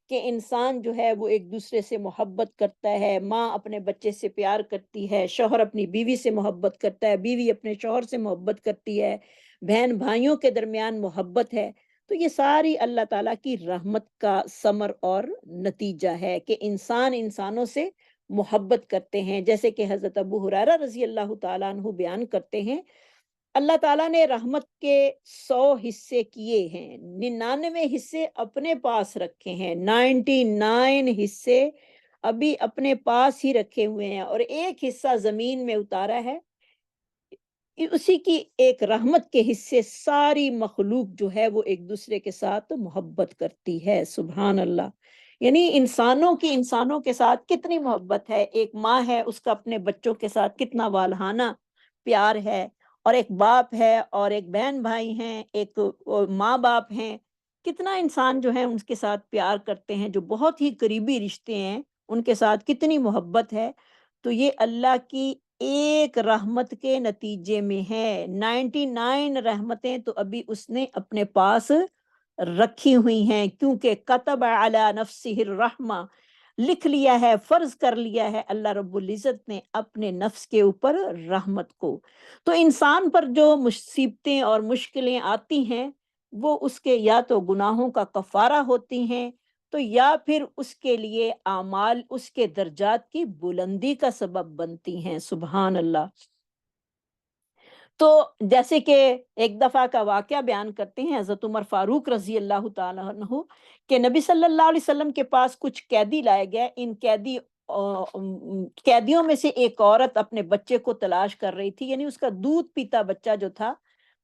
کہ انسان جو ہے وہ ایک دوسرے سے محبت کرتا ہے، ماں اپنے بچے سے پیار کرتی ہے، شوہر اپنی بیوی سے محبت کرتا ہے، بیوی اپنے شوہر سے محبت کرتی ہے، بہن بھائیوں کے درمیان محبت ہے۔ تو یہ ساری اللہ تعالیٰ کی رحمت کا ثمر اور نتیجہ ہے کہ انسان انسانوں سے محبت کرتے ہیں۔ جیسے کہ حضرت ابو ہریرہ رضی اللہ تعالیٰ عنہ بیان کرتے ہیں، اللہ تعالیٰ نے رحمت کے 100 حصے کیے ہیں، 99 حصے اپنے پاس رکھے ہیں، 99 حصے ابھی اپنے پاس ہی رکھے ہوئے ہیں، اور ایک حصہ زمین میں اتارا ہے۔ اسی کی ایک رحمت کے حصے ساری مخلوق جو ہے وہ ایک دوسرے کے ساتھ محبت کرتی ہے. سبحان اللہ. یعنی انسانوں کے ساتھ کتنی محبت ہے. ایک ماں ہے، اس کا اپنے بچوں کے ساتھ کتنا والہانہ پیار ہے، اور ایک باپ ہے، اور ایک بہن بھائی ہیں، ایک ماں باپ ہیں. کتنا انسان جو ہے ان کے ساتھ پیار کرتے ہیں، جو بہت ہی قریبی رشتے ہیں ان کے ساتھ کتنی محبت ہے. تو یہ اللہ کی ایک رحمت کے نتیجے میں ہے. 99 رحمتیں تو ابھی اس نے اپنے پاس رکھی ہوئی ہیں، کیونکہ کتب علی نفسہ الرحمہ، لکھ لیا ہے، فرض کر لیا ہے اللہ رب العزت نے اپنے نفس کے اوپر رحمت کو. تو انسان پر جو مصیبتیں اور مشکلیں آتی ہیں وہ اس کے یا تو گناہوں کا کفارہ ہوتی ہیں، تو یا پھر اس کے لیے اعمال اس کے درجات کی بلندی کا سبب بنتی ہیں. سبحان اللہ. تو جیسے کہ ایک دفعہ کا واقعہ بیان کرتے ہیں حضرت عمر فاروق رضی اللہ تعالیٰ عنہ، کہ نبی صلی اللہ علیہ وسلم کے پاس کچھ قیدی لائے گئے. ان قیدیوں میں سے ایک عورت اپنے بچے کو تلاش کر رہی تھی، یعنی اس کا دودھ پیتا بچہ جو تھا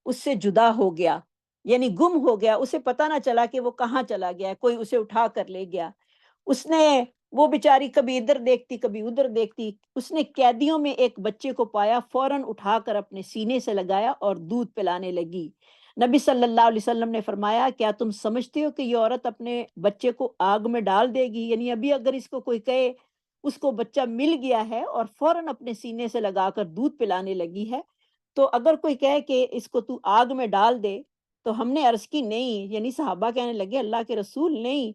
اس سے جدا ہو گیا، یعنی گم ہو گیا. اسے پتہ نہ چلا کہ وہ کہاں چلا گیا، کوئی اسے اٹھا کر لے گیا. اس نے وہ بیچاری کبھی ادھر دیکھتی کبھی ادھر دیکھتی. اس نے قیدیوں میں ایک بچے کو پایا، فوراً اٹھا کر اپنے سینے سے لگایا اور دودھ پلانے لگی. نبی صلی اللہ علیہ وسلم نے فرمایا، کیا تم سمجھتے ہو کہ یہ عورت اپنے بچے کو آگ میں ڈال دے گی؟ یعنی ابھی اگر اس کو کوئی کہے اس کو بچہ مل گیا ہے اور فوراً اپنے سینے سے لگا کر دودھ پلانے لگی ہے، تو اگر کوئی کہے کہ اس کو تو آگ میں ڈال دے، تو ہم نے عرض کی نہیں، یعنی صحابہ کہنے لگے اللہ کے رسول نہیں،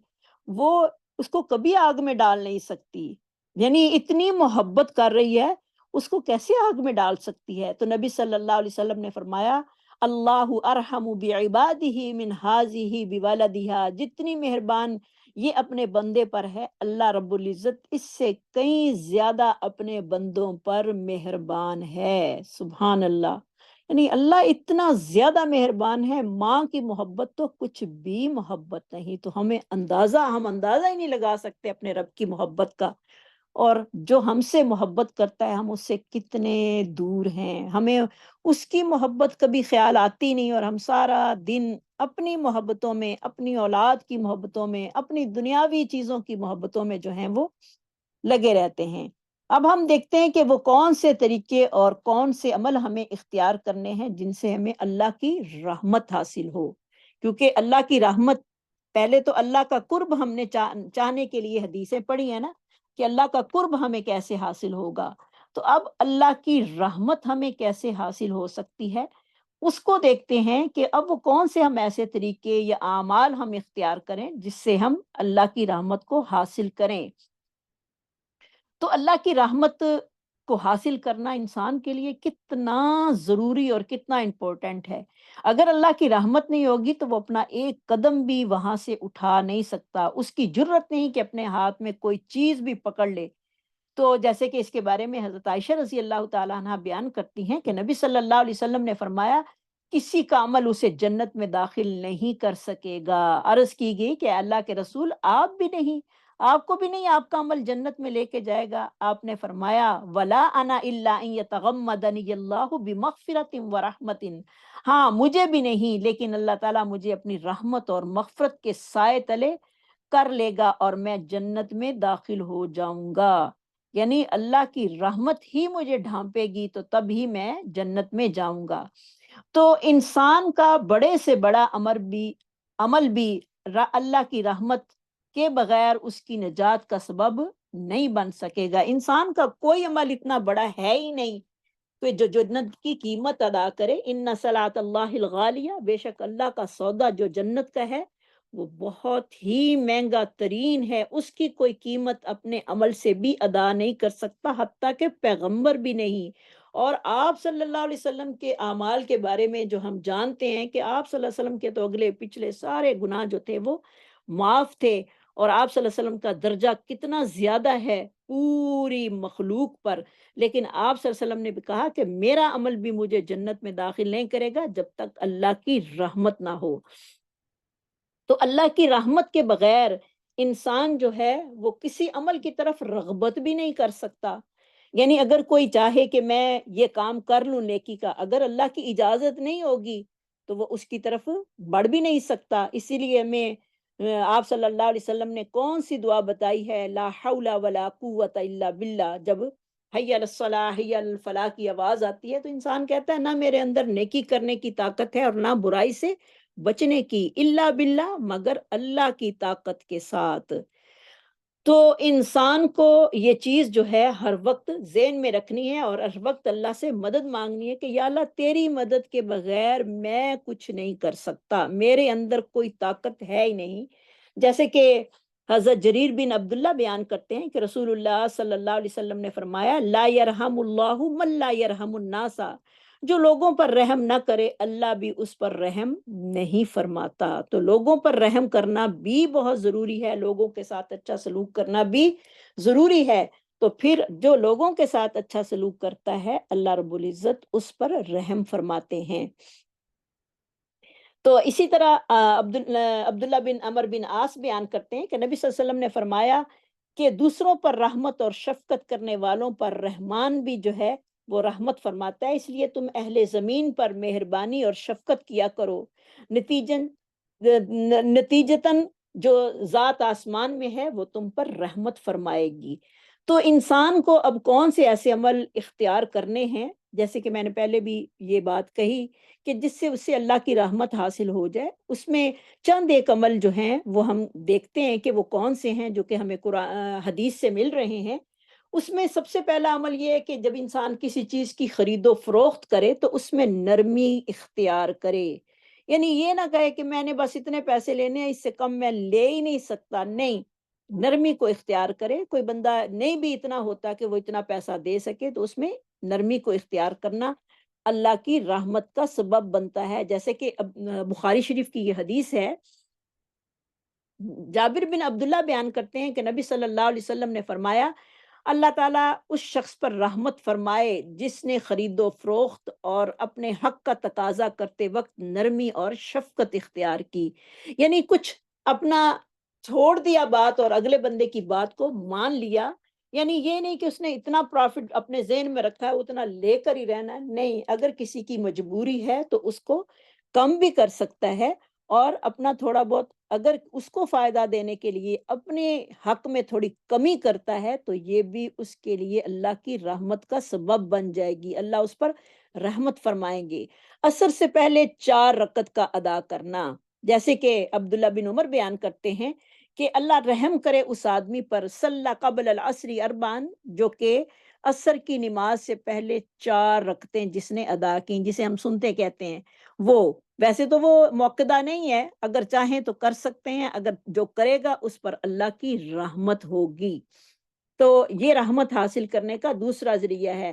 وہ اس کو کبھی آگ میں ڈال نہیں سکتی، یعنی اتنی محبت کر رہی ہے، اس کو کیسے آگ میں ڈال سکتی ہے؟ تو نبی صلی اللہ علیہ وسلم نے فرمایا، اللہ ارحم بعبادہ من ہذہ بولدہا، جتنی مہربان یہ اپنے بندے پر ہے، اللہ رب العزت اس سے کئی زیادہ اپنے بندوں پر مہربان ہے. سبحان اللہ. یعنی اللہ اتنا زیادہ مہربان ہے. ماں کی محبت تو کچھ بھی محبت نہیں، تو ہم اندازہ ہی نہیں لگا سکتے اپنے رب کی محبت کا. اور جو ہم سے محبت کرتا ہے ہم اس سے کتنے دور ہیں، ہمیں اس کی محبت کبھی خیال آتی نہیں، اور ہم سارا دن اپنی محبتوں میں، اپنی اولاد کی محبتوں میں، اپنی دنیاوی چیزوں کی محبتوں میں جو ہیں وہ لگے رہتے ہیں. اب ہم دیکھتے ہیں کہ وہ کون سے طریقے اور کون سے عمل ہمیں اختیار کرنے ہیں جن سے ہمیں اللہ کی رحمت حاصل ہو. کیونکہ اللہ کی رحمت، پہلے تو اللہ کا قرب ہم نے چاہنے کے لیے حدیثیں پڑھی ہیں نا، کہ اللہ کا قرب ہمیں کیسے حاصل ہوگا. تو اب اللہ کی رحمت ہمیں کیسے حاصل ہو سکتی ہے، اس کو دیکھتے ہیں کہ اب وہ کون سے ہم ایسے طریقے یا اعمال ہم اختیار کریں جس سے ہم اللہ کی رحمت کو حاصل کریں. تو اللہ کی رحمت کو حاصل کرنا انسان کے لیے کتنا ضروری اور کتنا امپورٹنٹ ہے. اگر اللہ کی رحمت نہیں ہوگی تو وہ اپنا ایک قدم بھی وہاں سے اٹھا نہیں سکتا، اس کی جرت نہیں کہ اپنے ہاتھ میں کوئی چیز بھی پکڑ لے. تو جیسے کہ اس کے بارے میں حضرت عائشہ رضی اللہ تعالیٰ عنہ بیان کرتی ہیں کہ نبی صلی اللہ علیہ وسلم نے فرمایا، کسی کا عمل اسے جنت میں داخل نہیں کر سکے گا. عرض کی گئی کہ اللہ کے رسول آپ بھی نہیں، آپ کو بھی نہیں آپ کا عمل جنت میں لے کے جائے گا؟ آپ نے فرمایا، ولا انا الا ان یتغمدنی اللہ بمغفرۃ ورحمۃ، ہاں مجھے بھی نہیں، لیکن اللہ تعالیٰ مجھے اپنی رحمت اور مغفرت کے سائے تلے کر لے گا اور میں جنت میں داخل ہو جاؤں گا. یعنی اللہ کی رحمت ہی مجھے ڈھانپے گی تو تب ہی میں جنت میں جاؤں گا. تو انسان کا بڑے سے بڑا عمل بھی اللہ کی رحمت کے بغیر اس کی نجات کا سبب نہیں بن سکے گا. انسان کا کوئی عمل اتنا بڑا ہے ہی نہیں کہ جو جنت کی قیمت ادا کرے. ان صلاۃ اللہ الغالیہ، بے شک اللہ کا سودا جو جنت کا ہے وہ بہت ہی مہنگا ترین ہے، اس کی کوئی قیمت اپنے عمل سے بھی ادا نہیں کر سکتا، حتیٰ کہ پیغمبر بھی نہیں. اور آپ صلی اللہ علیہ وسلم کے اعمال کے بارے میں جو ہم جانتے ہیں کہ آپ صلی اللہ علیہ وسلم کے تو اگلے پچھلے سارے گناہ جو تھے وہ معاف تھے، اور آپ صلی اللہ علیہ وسلم کا درجہ کتنا زیادہ ہے پوری مخلوق پر. لیکن آپ صلی اللہ علیہ وسلم نے بھی کہا کہ میرا عمل بھی مجھے جنت میں داخل نہیں کرے گا جب تک اللہ کی رحمت نہ ہو. تو اللہ کی رحمت کے بغیر انسان جو ہے وہ کسی عمل کی طرف رغبت بھی نہیں کر سکتا، یعنی اگر کوئی چاہے کہ میں یہ کام کر لوں نیکی کا، اگر اللہ کی اجازت نہیں ہوگی تو وہ اس کی طرف بڑھ بھی نہیں سکتا۔ اسی لیے ہمیں آپ صلی اللہ علیہ وسلم نے کون سی دعا بتائی ہے، لا حول ولا قوت الا باللہ، جب حی علی الصلاح حی علی الفلاح کی آواز آتی ہے تو انسان کہتا ہے نہ میرے اندر نیکی کرنے کی طاقت ہے اور نہ برائی سے بچنے کی، الا باللہ، مگر اللہ کی طاقت کے ساتھ۔ تو انسان کو یہ چیز جو ہے ہر وقت ذہن میں رکھنی ہے اور ہر وقت اللہ سے مدد مانگنی ہے کہ یا اللہ تیری مدد کے بغیر میں کچھ نہیں کر سکتا، میرے اندر کوئی طاقت ہے ہی نہیں۔ جیسے کہ حضرت جریر بن عبداللہ بیان کرتے ہیں کہ رسول اللہ صلی اللہ علیہ وسلم نے فرمایا لا یرحم اللہ من لا یرحم الناس، جو لوگوں پر رحم نہ کرے اللہ بھی اس پر رحم نہیں فرماتا۔ تو لوگوں پر رحم کرنا بھی بہت ضروری ہے، لوگوں کے ساتھ اچھا سلوک کرنا بھی ضروری ہے۔ تو پھر جو لوگوں کے ساتھ اچھا سلوک کرتا ہے اللہ رب العزت اس پر رحم فرماتے ہیں۔ تو اسی طرح عبداللہ بن عمر بن عاص بیان کرتے ہیں کہ نبی صلی اللہ علیہ وسلم نے فرمایا کہ دوسروں پر رحمت اور شفقت کرنے والوں پر رحمان بھی جو ہے وہ رحمت فرماتا ہے، اس لیے تم اہل زمین پر مہربانی اور شفقت کیا کرو، نتیجتاً جو ذات آسمان میں ہے وہ تم پر رحمت فرمائے گی۔ تو انسان کو اب کون سے ایسے عمل اختیار کرنے ہیں، جیسے کہ میں نے پہلے بھی یہ بات کہی کہ جس سے اسے اللہ کی رحمت حاصل ہو جائے، اس میں چند ایک عمل جو ہیں وہ ہم دیکھتے ہیں کہ وہ کون سے ہیں جو کہ ہمیں حدیث سے مل رہے ہیں۔ اس میں سب سے پہلا عمل یہ ہے کہ جب انسان کسی چیز کی خرید و فروخت کرے تو اس میں نرمی اختیار کرے، یعنی یہ نہ کہے کہ میں نے بس اتنے پیسے لینے ہیں، اس سے کم میں لے ہی نہیں سکتا، نہیں، نرمی کو اختیار کرے۔ کوئی بندہ نہیں بھی اتنا ہوتا کہ وہ اتنا پیسہ دے سکے تو اس میں نرمی کو اختیار کرنا اللہ کی رحمت کا سبب بنتا ہے۔ جیسے کہ بخاری شریف کی یہ حدیث ہے، جابر بن عبداللہ بیان کرتے ہیں کہ نبی صلی اللہ علیہ وسلم نے فرمایا اللہ تعالیٰ اس شخص پر رحمت فرمائے جس نے خرید و فروخت اور اپنے حق کا تقاضا کرتے وقت نرمی اور شفقت اختیار کی، یعنی کچھ اپنا چھوڑ دیا بات اور اگلے بندے کی بات کو مان لیا، یعنی یہ نہیں کہ اس نے اتنا پروفٹ اپنے ذہن میں رکھا ہے اتنا لے کر ہی رہنا ہے، نہیں، اگر کسی کی مجبوری ہے تو اس کو کم بھی کر سکتا ہے اور اپنا تھوڑا بہت اگر اس کو فائدہ دینے کے لیے اپنے حق میں تھوڑی کمی کرتا ہے تو یہ بھی اس کے لیے اللہ کی رحمت کا سبب بن جائے گی، اللہ اس پر رحمت فرمائیں گے۔ عصر سے پہلے 4 رکعت کا ادا کرنا، جیسے کہ عبداللہ بن عمر بیان کرتے ہیں کہ اللہ رحم کرے اس آدمی پر صلی قبل العصر اربعن، جو کہ عصر کی نماز سے پہلے 4 رکعتیں جس نے ادا کی، جسے ہم سنتے کہتے ہیں، وہ ویسے تو وہ موقع نہیں ہے، اگر چاہیں تو کر سکتے ہیں، اگر جو کرے گا اس پر اللہ کی رحمت ہوگی۔ تو یہ رحمت حاصل کرنے کا دوسرا ذریعہ ہے۔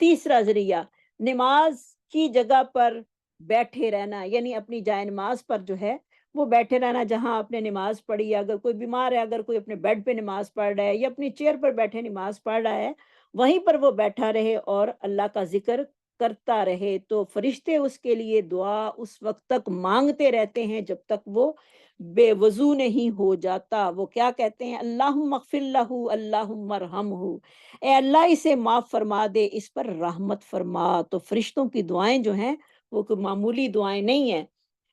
تیسرا ذریعہ نماز کی جگہ پر بیٹھے رہنا، یعنی اپنی جائے نماز پر جو ہے وہ بیٹھے رہنا، جہاں آپ نے نماز پڑھی ہے، اگر کوئی بیمار ہے، اگر کوئی اپنے بیڈ پہ نماز پڑھ رہا ہے یا اپنی چیئر پر بیٹھے نماز پڑھ رہا ہے، وہیں پر وہ بیٹھا رہے اور اللہ کا ذکر کرتا رہے، تو فرشتے اس کے لیے دعا اس وقت تک مانگتے رہتے ہیں جب تک وہ بے وضو نہیں ہو جاتا۔ وہ کیا کہتے ہیں، اللہم اغفر لہ اللہم ارحمہ، اے اللہ اسے معاف فرما دے، اس پر رحمت فرما۔ تو فرشتوں کی دعائیں جو ہیں وہ کوئی معمولی دعائیں نہیں ہیں۔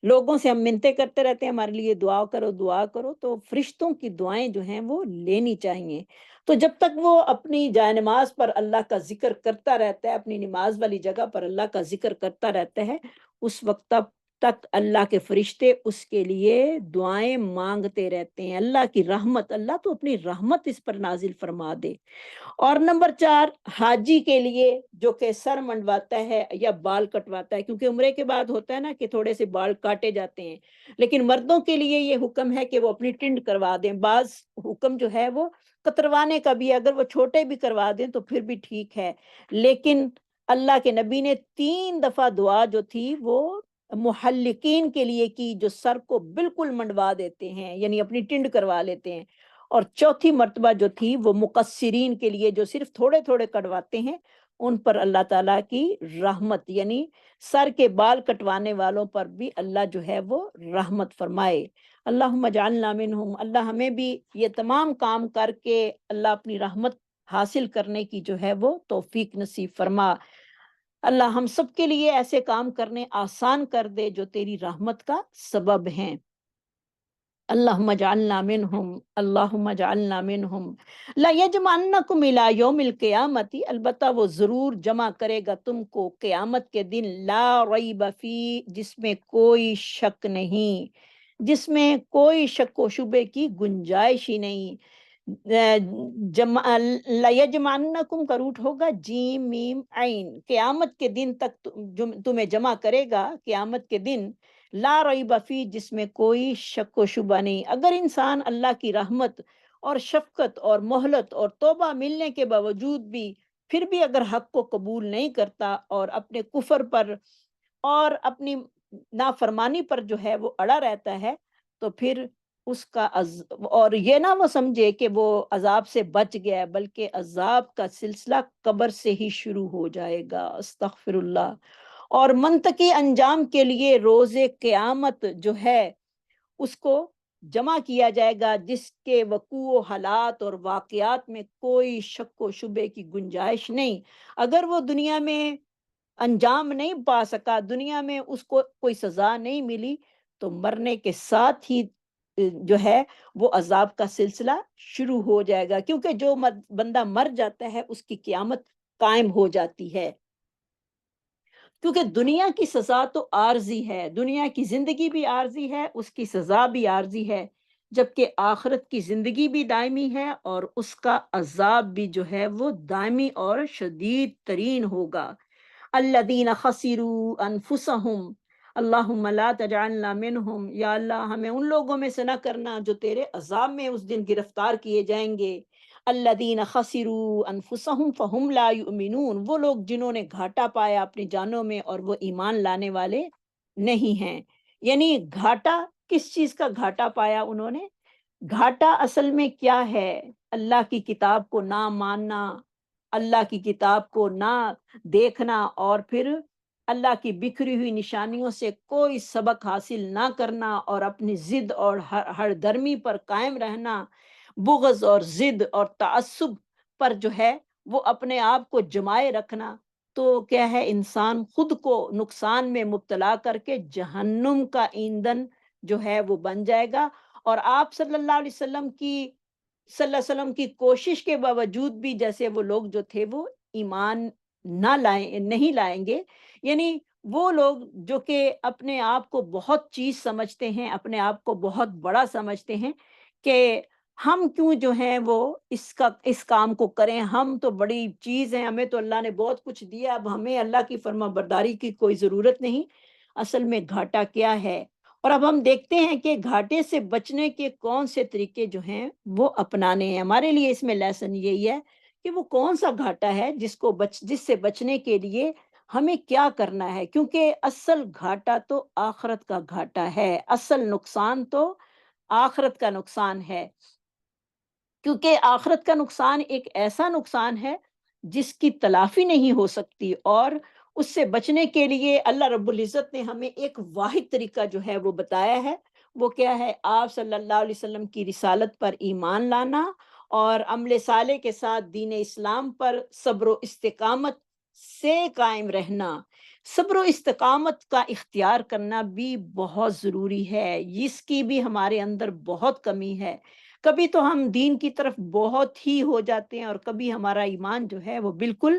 لوگوں سے ہم منتیں کرتے رہتے ہیں ہمارے لیے دعا کرو دعا کرو، تو فرشتوں کی دعائیں جو ہیں وہ لینی چاہیے۔ تو جب تک وہ اپنی جائے نماز پر اللہ کا ذکر کرتا رہتا ہے، اپنی نماز والی جگہ پر اللہ کا ذکر کرتا رہتا ہے، اس وقت تک اللہ کے فرشتے اس کے لیے دعائیں مانگتے رہتے ہیں، اللہ کی رحمت، اللہ تو اپنی رحمت اس پر نازل فرما دے۔ اور نمبر 4، حاجی کے لیے جو کہ سر منڈواتا ہے یا بال کٹواتا ہے، کیونکہ عمرے کے بعد ہوتا ہے نا کہ تھوڑے سے بال کاٹے جاتے ہیں، لیکن مردوں کے لیے یہ حکم ہے کہ وہ اپنی ٹنڈ کروا دیں۔ بعض حکم جو ہے وہ کتروانے کا بھی ہے، اگر وہ چھوٹے بھی کروا دیں تو پھر بھی ٹھیک ہے، لیکن اللہ کے نبی نے 3 دفعہ دعا جو تھی وہ محلقین کے لیے کی، جو سر کو بالکل منڈوا دیتے ہیں، یعنی اپنی ٹنڈ کروا لیتے ہیں، اور چوتھی مرتبہ جو تھی وہ مقصرین کے لیے جو صرف تھوڑے تھوڑے کٹواتے ہیں، ان پر اللہ تعالیٰ کی رحمت، یعنی سر کے بال کٹوانے والوں پر بھی اللہ جو ہے وہ رحمت فرمائے۔ اللہم اجعلنا منہم، اللہ ہمیں بھی یہ تمام کام کر کے اللہ اپنی رحمت حاصل کرنے کی جو ہے وہ توفیق نصیب فرما۔ اللہ ہم سب کے لیے ایسے کام کرنے آسان کر دے جو تیری رحمت کا سبب ہیں۔ اللہم اجعلنا منہم، اللہم اجعلنا منہم۔ لا یجمعنکم الی یوم القیامت، البتہ وہ ضرور جمع کرے گا تم کو قیامت کے دن، لا ریب فی، جس میں کوئی شک نہیں، جس میں کوئی شک و شبے کی گنجائش ہی نہیں۔ لیجمعنکم کا روٹ ہوگا جیم میم عین، قیامت کے دن تک تمہیں جمع کرے گا قیامت کے دن، لا ریب فی، جس میں کوئی شک و شبہ نہیں۔ اگر انسان اللہ کی رحمت اور شفقت اور مہلت اور توبہ ملنے کے باوجود بھی پھر بھی اگر حق کو قبول نہیں کرتا اور اپنے کفر پر اور اپنی نافرمانی پر جو ہے وہ اڑا رہتا ہے، تو پھر اس کا اور یہ نہ وہ سمجھے کہ وہ عذاب سے بچ گیا ہے، بلکہ عذاب کا سلسلہ قبر سے ہی شروع ہو جائے گا۔ استغفر اللہ۔ اور منطقی انجام کے لیے روز قیامت جو ہے اس کو جمع کیا جائے گا، جس کے وقوع و حالات اور واقعات میں کوئی شک و شبے کی گنجائش نہیں۔ اگر وہ دنیا میں انجام نہیں پا سکا، دنیا میں اس کو کوئی سزا نہیں ملی، تو مرنے کے ساتھ ہی جو ہے وہ عذاب کا سلسلہ شروع ہو جائے گا، کیونکہ جو بندہ مر جاتا ہے اس کی قیامت قائم ہو جاتی ہے۔ کیونکہ دنیا کی سزا تو عارضی ہے، دنیا کی زندگی بھی عارضی ہے، اس کی سزا بھی عارضی ہے، جبکہ آخرت کی زندگی بھی دائمی ہے اور اس کا عذاب بھی جو ہے وہ دائمی اور شدید ترین ہوگا۔ الذین خسروا انفسہم، اللہم لا تجعلنا منہم، یا اللہ ہمیں ان لوگوں میں سے نہ کرنا جو تیرے عذاب میں اس دن گرفتار کیے جائیں گے۔ الذین خسروا انفسہم فہم لا یؤمنون، وہ لوگ جنہوں نے گھاٹا پایا اپنی جانوں میں اور وہ ایمان لانے والے نہیں ہیں۔ یعنی گھاٹا، کس چیز کا گھاٹا پایا انہوں نے؟ گھاٹا اصل میں کیا ہے؟ اللہ کی کتاب کو نہ ماننا، اللہ کی کتاب کو نہ دیکھنا، اور پھر اللہ کی بکھری ہوئی نشانیوں سے کوئی سبق حاصل نہ کرنا اور اپنی ضد اور ہر درمی پر قائم رہنا، بغض اور ضد اور تعصب پر جو ہے وہ اپنے آپ کو جمائے رکھنا، تو کیا ہے، انسان خود کو نقصان میں مبتلا کر کے جہنم کا ایندھن جو ہے وہ بن جائے گا۔ اور آپ صلی اللہ علیہ وسلم کی کوشش کے باوجود بھی جیسے وہ لوگ جو تھے وہ ایمان نہیں لائیں گے، یعنی وہ لوگ جو کہ اپنے آپ کو بہت چیز سمجھتے ہیں، اپنے آپ کو بہت بڑا سمجھتے ہیں کہ ہم کیوں جو ہیں وہ اس کام کو کریں، ہم تو بڑی چیز ہیں، ہمیں تو اللہ نے بہت کچھ دیا، اب ہمیں اللہ کی فرما برداری کی کوئی ضرورت نہیں۔ اصل میں گھاٹا کیا ہے؟ اور اب ہم دیکھتے ہیں کہ گھاٹے سے بچنے کے کون سے طریقے جو ہیں وہ اپنانے ہیں۔ ہمارے لیے اس میں لیسن یہی ہے کہ وہ کون سا گھاٹا ہے جس سے بچنے کے لیے ہمیں کیا کرنا ہے، کیونکہ اصل گھاٹا تو آخرت کا گھاٹا ہے، اصل نقصان تو آخرت کا نقصان ہے، کیونکہ آخرت کا نقصان ایک ایسا نقصان ہے جس کی تلافی نہیں ہو سکتی، اور اس سے بچنے کے لیے اللہ رب العزت نے ہمیں ایک واحد طریقہ جو ہے وہ بتایا ہے۔ وہ کیا ہے؟ آپ صلی اللہ علیہ وسلم کی رسالت پر ایمان لانا اور عمل صالح کے ساتھ دین اسلام پر صبر و استقامت سے قائم رہنا۔ صبر و استقامت کا اختیار کرنا بھی بہت ضروری ہے، اس کی بھی ہمارے اندر بہت کمی ہے۔ کبھی تو ہم دین کی طرف بہت ہی ہو جاتے ہیں اور کبھی ہمارا ایمان جو ہے وہ بالکل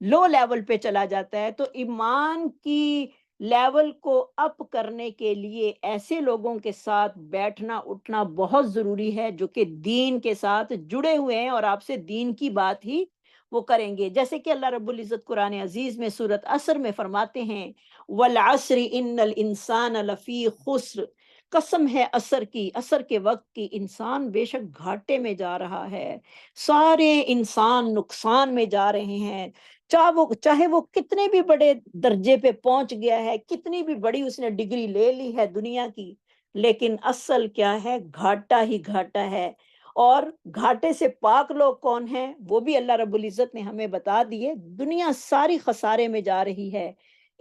لو لیول پہ چلا جاتا ہے۔ تو ایمان کی لیول کو اپ کرنے کے لیے ایسے لوگوں کے ساتھ بیٹھنا اٹھنا بہت ضروری ہے جو کہ دین کے ساتھ جڑے ہوئے ہیں اور آپ سے دین کی بات ہی وہ کریں گے، جیسے کہ اللہ رب العزت قرآن عزیز میں سورۃ عصر میں فرماتے ہیں، والعصر ان الانسان لفی خسر، قسم ہے عصر کی، عصر کے وقت کی، انسان بے شک گھاٹے میں جا رہا ہے، سارے انسان نقصان میں جا رہے ہیں، چاہے وہ کتنے بھی بڑے درجے پہ پہنچ گیا ہے، کتنی بھی بڑی اس نے ڈگری لے لی ہے دنیا کی، لیکن اصل کیا ہے؟ گھاٹا ہی گھاٹا ہے۔ اور گھاٹے سے پاک لوگ کون ہیں؟ وہ بھی اللہ رب العزت نے ہمیں بتا دیے۔ دنیا ساری خسارے میں جا رہی ہے،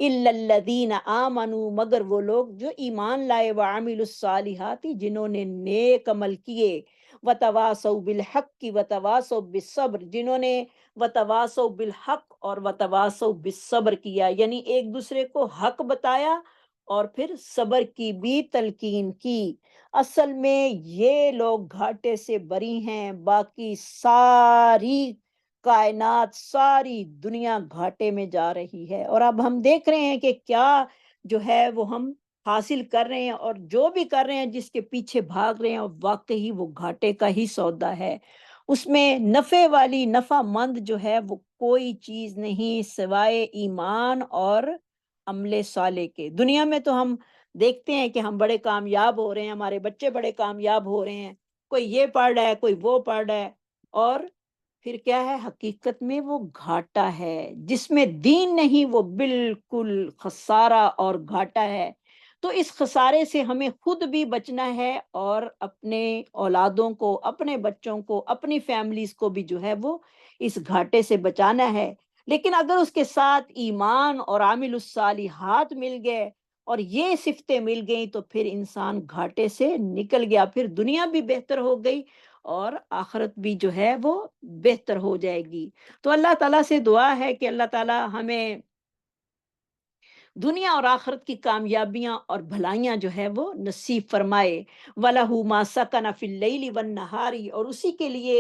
الا الذین آمنوا، مگر وہ لوگ جو ایمان لائے، وعملوا الصالحات، جنہوں نے نیک عمل کیے، وتواصوا بالحق وتواصوا بالصبر، جنہوں نے وتواصوا بالحق اور وتواصوا بالصبر کیا، یعنی ایک دوسرے کو حق بتایا اور پھر صبر کی بھی تلقین کی۔ اصل میں یہ لوگ گھاٹے سے بری ہیں، باقی ساری کائنات، ساری دنیا گھاٹے میں جا رہی ہے۔ اور اب ہم دیکھ رہے ہیں کہ کیا جو ہے وہ ہم حاصل کر رہے ہیں، اور جو بھی کر رہے ہیں، جس کے پیچھے بھاگ رہے ہیں، اور واقعی وہ گھاٹے کا ہی سودا ہے۔ اس میں نفع والی، نفع مند جو ہے وہ کوئی چیز نہیں سوائے ایمان اور عمل صالح کے۔ دنیا میں تو ہم دیکھتے ہیں کہ ہم بڑے کامیاب ہو رہے ہیں، ہمارے بچے بڑے کامیاب ہو رہے ہیں، کوئی یہ پڑھ رہا ہے، کوئی وہ پڑھ رہا ہے، اور پھر کیا ہے؟ حقیقت میں وہ گھاٹا ہے۔ جس میں دین نہیں وہ بالکل خسارہ اور گھاٹا ہے۔ تو اس خسارے سے ہمیں خود بھی بچنا ہے، اور اپنے اولادوں کو، اپنے بچوں کو، اپنی فیملیز کو بھی جو ہے وہ اس گھاٹے سے بچانا ہے۔ لیکن اگر اس کے ساتھ ایمان اور عامل الصالحات مل گئے اور یہ صفتیں مل گئیں، تو پھر انسان گھاٹے سے نکل گیا، پھر دنیا بھی بہتر ہو گئی اور آخرت بھی جو ہے وہ بہتر ہو جائے گی۔ تو اللہ تعالیٰ سے دعا ہے کہ اللہ تعالیٰ ہمیں دنیا اور آخرت کی کامیابیاں اور بھلائیاں جو ہے وہ نصیب فرمائے۔ وَلَهُ مَا سَكَنَ فِي اللَّيْلِ وَالنَّهَارِ، اور اسی کے لیے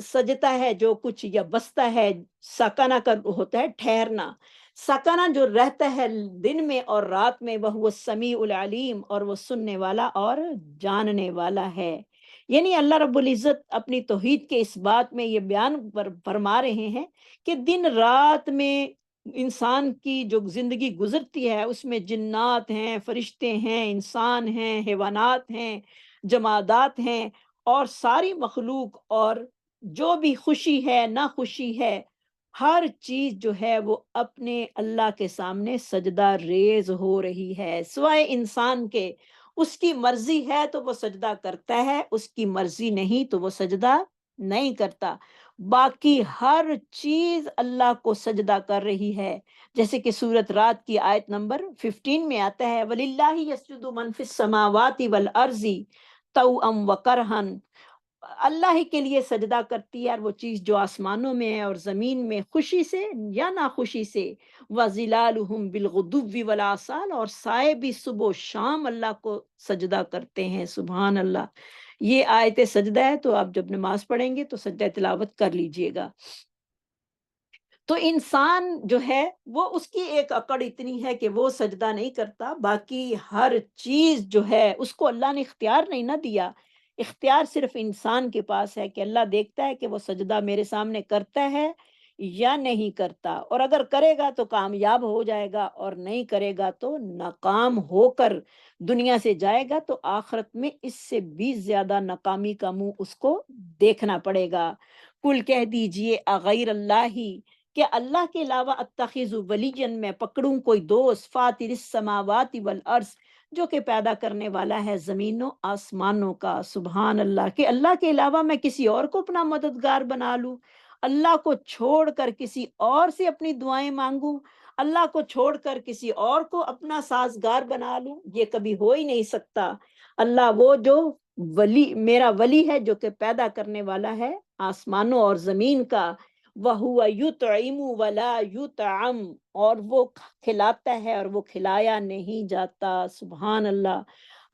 سجتا ہے جو کچھ، یا بستا ہے، سکنا کا ہوتا ہے ٹھہرنا، سکنا جو رہتا ہے دن میں اور رات میں، وہ السمیع العلیم، اور وہ سننے والا اور جاننے والا ہے۔ یعنی اللہ رب العزت اپنی توحید کے اس بات میں یہ بیان فرما رہے ہیں کہ دن رات میں انسان کی جو زندگی گزرتی ہے، اس میں جنات ہیں، فرشتے ہیں، انسان ہیں، حیوانات ہیں، جمادات ہیں، اور ساری مخلوق، اور جو بھی خوشی ہے نہ خوشی ہے، ہر چیز جو ہے وہ اپنے اللہ کے سامنے سجدہ ریز ہو رہی ہے، سوائے انسان کے۔ اس کی مرضی ہے تو وہ سجدہ کرتا ہے، اس کی مرضی نہیں تو وہ سجدہ نہیں کرتا۔ باقی ہر چیز اللہ کو سجدہ کر رہی ہے، جیسے کہ سورۃ رات کی آیت نمبر 15 میں آتا ہے، وَلِلَّهِ يَسْجُدُ مَن فِي السَّمَاوَاتِ وَالْأَرْضِ طَوْعًا وَكَرْهًا، اللہ ہی کے لیے سجدہ کرتی ہے، اور وہ چیز جو آسمانوں میں ہے اور زمین میں، خوشی سے یا ناخوشی سے۔ وَظِلَالُهُمْ بِالْغُدُوِّ وَالْآصَالِ، اور سائے بھی صبح و شام اللہ کو سجدہ کرتے ہیں۔ سبحان اللہ۔ یہ آیت سجدہ ہے، تو آپ جب نماز پڑھیں گے تو سجدہ تلاوت کر لیجئے گا۔ تو انسان جو ہے وہ، اس کی ایک اکڑ اتنی ہے کہ وہ سجدہ نہیں کرتا، باقی ہر چیز جو ہے اس کو اللہ نے اختیار نہیں نہ دیا۔ اختیار صرف انسان کے پاس ہے کہ اللہ دیکھتا ہے کہ وہ سجدہ میرے سامنے کرتا ہے یا نہیں کرتا، اور اگر کرے گا تو کامیاب ہو جائے گا، اور نہیں کرے گا تو ناکام ہو کر دنیا سے جائے گا، تو آخرت میں اس سے بھی زیادہ ناکامی کا منہ اس کو دیکھنا پڑے گا۔ کل کہہ دیجئے اغیر اللہ ہی، کہ اللہ کے علاوہ اتخذ ولیًا، میں پکڑوں کوئی دوست، فاطر السماوات والارض، جو کہ پیدا کرنے والا ہے زمینوں آسمانوں کا۔ سبحان اللہ، کہ اللہ کے علاوہ میں کسی اور کو اپنا مددگار بنا لوں، اللہ کو چھوڑ کر کسی اور سے اپنی دعائیں مانگوں، اللہ کو چھوڑ کر کسی اور کو اپنا سازگار بنا لوں، یہ کبھی ہو ہی نہیں سکتا۔ اللہ وہ جو ولی، میرا ولی ہے، جو کہ پیدا کرنے والا ہے آسمانوں اور زمین کا۔ وَهُوَ يُطْعِمُ وَلَا يُطْعَمُ، اور وہ کھلاتا ہے اور وہ کھلایا نہیں جاتا۔ سبحان اللہ۔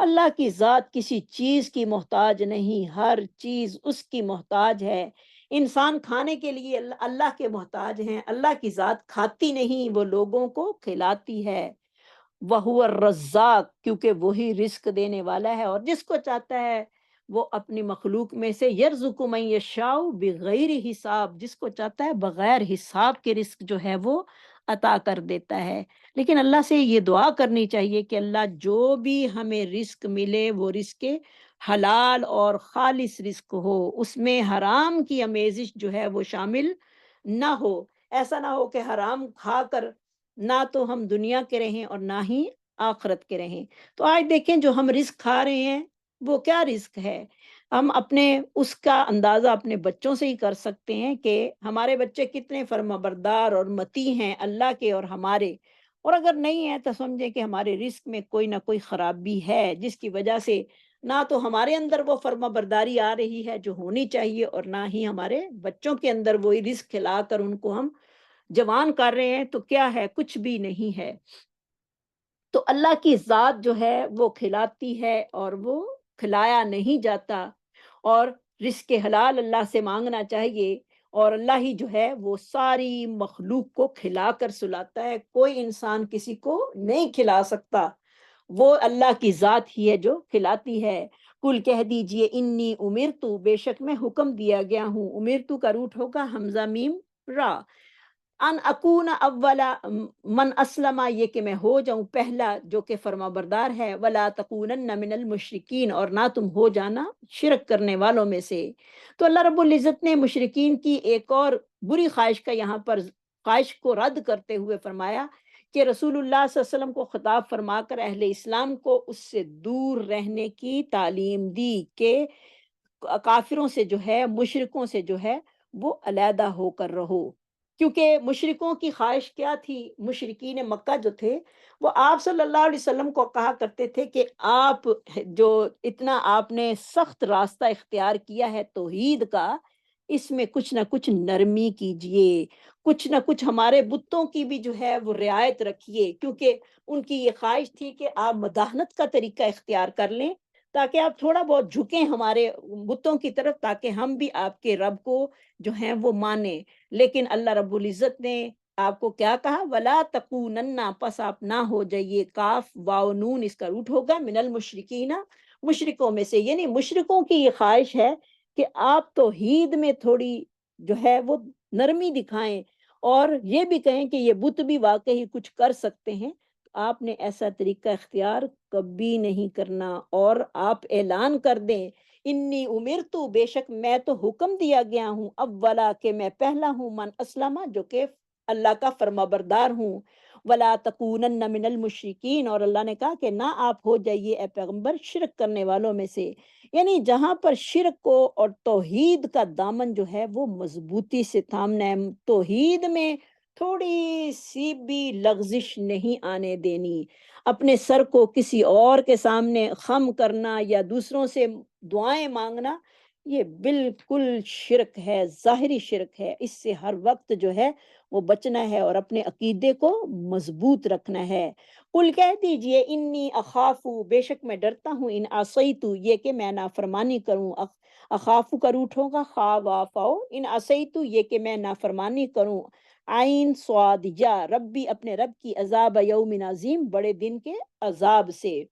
اللہ کی ذات کسی چیز کی محتاج نہیں، ہر چیز اس کی محتاج ہے۔ انسان کھانے کے لیے اللہ کے محتاج ہیں، اللہ کی ذات کھاتی نہیں، وہ لوگوں کو کھلاتی ہے۔ وَهُوَ الرَّزَّاقُ، کیونکہ وہی رزق دینے والا ہے، اور جس کو چاہتا ہے وہ اپنی مخلوق میں سے، یرزق من یشاء بغیر حساب، جس کو چاہتا ہے بغیر حساب کے رزق جو ہے وہ عطا کر دیتا ہے۔ لیکن اللہ سے یہ دعا کرنی چاہیے کہ اللہ جو بھی ہمیں رزق ملے وہ رزق حلال اور خالص رزق ہو، اس میں حرام کی آمیزش جو ہے وہ شامل نہ ہو۔ ایسا نہ ہو کہ حرام کھا کر نہ تو ہم دنیا کے رہیں اور نہ ہی آخرت کے رہیں۔ تو آج دیکھیں جو ہم رزق کھا رہے ہیں وہ کیا رزق ہے؟ ہم اپنے اس کا اندازہ اپنے بچوں سے ہی کر سکتے ہیں کہ ہمارے بچے کتنے فرمانبردار اور مطیع ہیں اللہ کے اور ہمارے، اور اگر نہیں ہے تو سمجھیں کہ ہمارے رزق میں کوئی نہ کوئی خرابی ہے، جس کی وجہ سے نہ تو ہمارے اندر وہ فرما برداری آ رہی ہے جو ہونی چاہیے، اور نہ ہی ہمارے بچوں کے اندر وہی رزق کھلا کر ان کو ہم جوان کر رہے ہیں، تو کیا ہے؟ کچھ بھی نہیں ہے۔ تو اللہ کی ذات جو ہے وہ کھلاتی ہے، اور وہ کھلایا نہیں جاتا، اور رزق حلال اللہ سے مانگنا چاہیے، اور اللہ ہی جو ہے وہ ساری مخلوق کو کھلا کر سلاتا ہے، کوئی انسان کسی کو نہیں کھلا سکتا، وہ اللہ کی ذات ہی ہے جو کھلاتی ہے۔ کل کہہ دیجئے انی امرتو، بے شک میں حکم دیا گیا ہوں، امرتو کا روٹ ہوگا حمزہ میم را، ان اکون اولا من اسلم، یہ کہ میں ہو جاؤں پہلا جو کہ فرما بردار ہے، ولا تکونن من المشرکین، اور نہ تم ہو جانا شرک کرنے والوں میں سے۔ تو اللہ رب العزت نے مشرکین کی ایک اور بری خواہش کا یہاں پر خواہش کو رد کرتے ہوئے فرمایا کہ رسول اللہ صلی اللہ علیہ وسلم کو خطاب فرما کر اہل اسلام کو اس سے دور رہنے کی تعلیم دی کہ کافروں سے جو ہے، مشرکوں سے جو ہے وہ علیحدہ ہو کر رہو، کیونکہ مشرکوں کی خواہش کیا تھی؟ مشرکین مکہ جو تھے وہ آپ صلی اللہ علیہ وسلم کو کہا کرتے تھے کہ آپ جو اتنا آپ نے سخت راستہ اختیار کیا ہے توحید کا، اس میں کچھ نہ کچھ نرمی کیجئے، کچھ نہ کچھ ہمارے بتوں کی بھی جو ہے وہ رعایت رکھیے، کیونکہ ان کی یہ خواہش تھی کہ آپ مداحنت کا طریقہ اختیار کر لیں تاکہ آپ تھوڑا بہت جھکیں ہمارے بتوں کی طرف، تاکہ ہم بھی آپ کے رب کو جو ہیں وہ مانیں۔ لیکن اللہ رب العزت نے آپ کو کیا کہا؟ ولا تکونن، پس آپ نہ ہو جائیے، کاف واو نون اس کا روٹ ہوگا من المشرکین، مشرکوں میں سے، یعنی مشرکوں کی یہ خواہش ہے کہ آپ توحید میں تھوڑی جو ہے وہ نرمی دکھائیں، اور یہ بھی کہیں کہ یہ بت بھی واقعی کچھ کر سکتے ہیں۔ آپ نے ایسا طریقہ اختیار کبھی نہیں کرنا، اور آپ اعلان کر دیں انی امرتو، بے شک میں تو حکم دیا گیا ہوں، اولا کہ میں پہلا ہوں، من اسلمہ جو کہ اللہ کا فرما بردار ہوں، ولا تکونن من المشرکین، اور اللہ نے کہا کہ نہ آپ ہو جائیے اے پیغمبر شرک کرنے والوں میں سے، یعنی جہاں پر شرک کو اور توحید کا دامن جو ہے وہ مضبوطی سے تھامنا ہے، توحید میں تھوڑی سی بھی لغزش نہیں آنے دینی، اپنے سر کو کسی اور کے سامنے خم کرنا یا دوسروں سے دعائیں مانگنا، یہ بالکل شرک ہے، ظاہری شرک ہے، اس سے ہر وقت جو ہے وہ بچنا ہے اور اپنے عقیدے کو مضبوط رکھنا ہے۔ قل کہہ دیجئے انی اخافو، بے شک میں ڈرتا ہوں، ان عصیتو، یہ کہ میں نافرمانی کروں، اخافو کا روٹ ہوگا خا وافاؤ، ان عصیتو، یہ کہ میں نافرمانی کروں، عین صاد یا، ربی، اپنے رب کی، عذاب یوم عظیم، بڑے دن کے عذاب سے،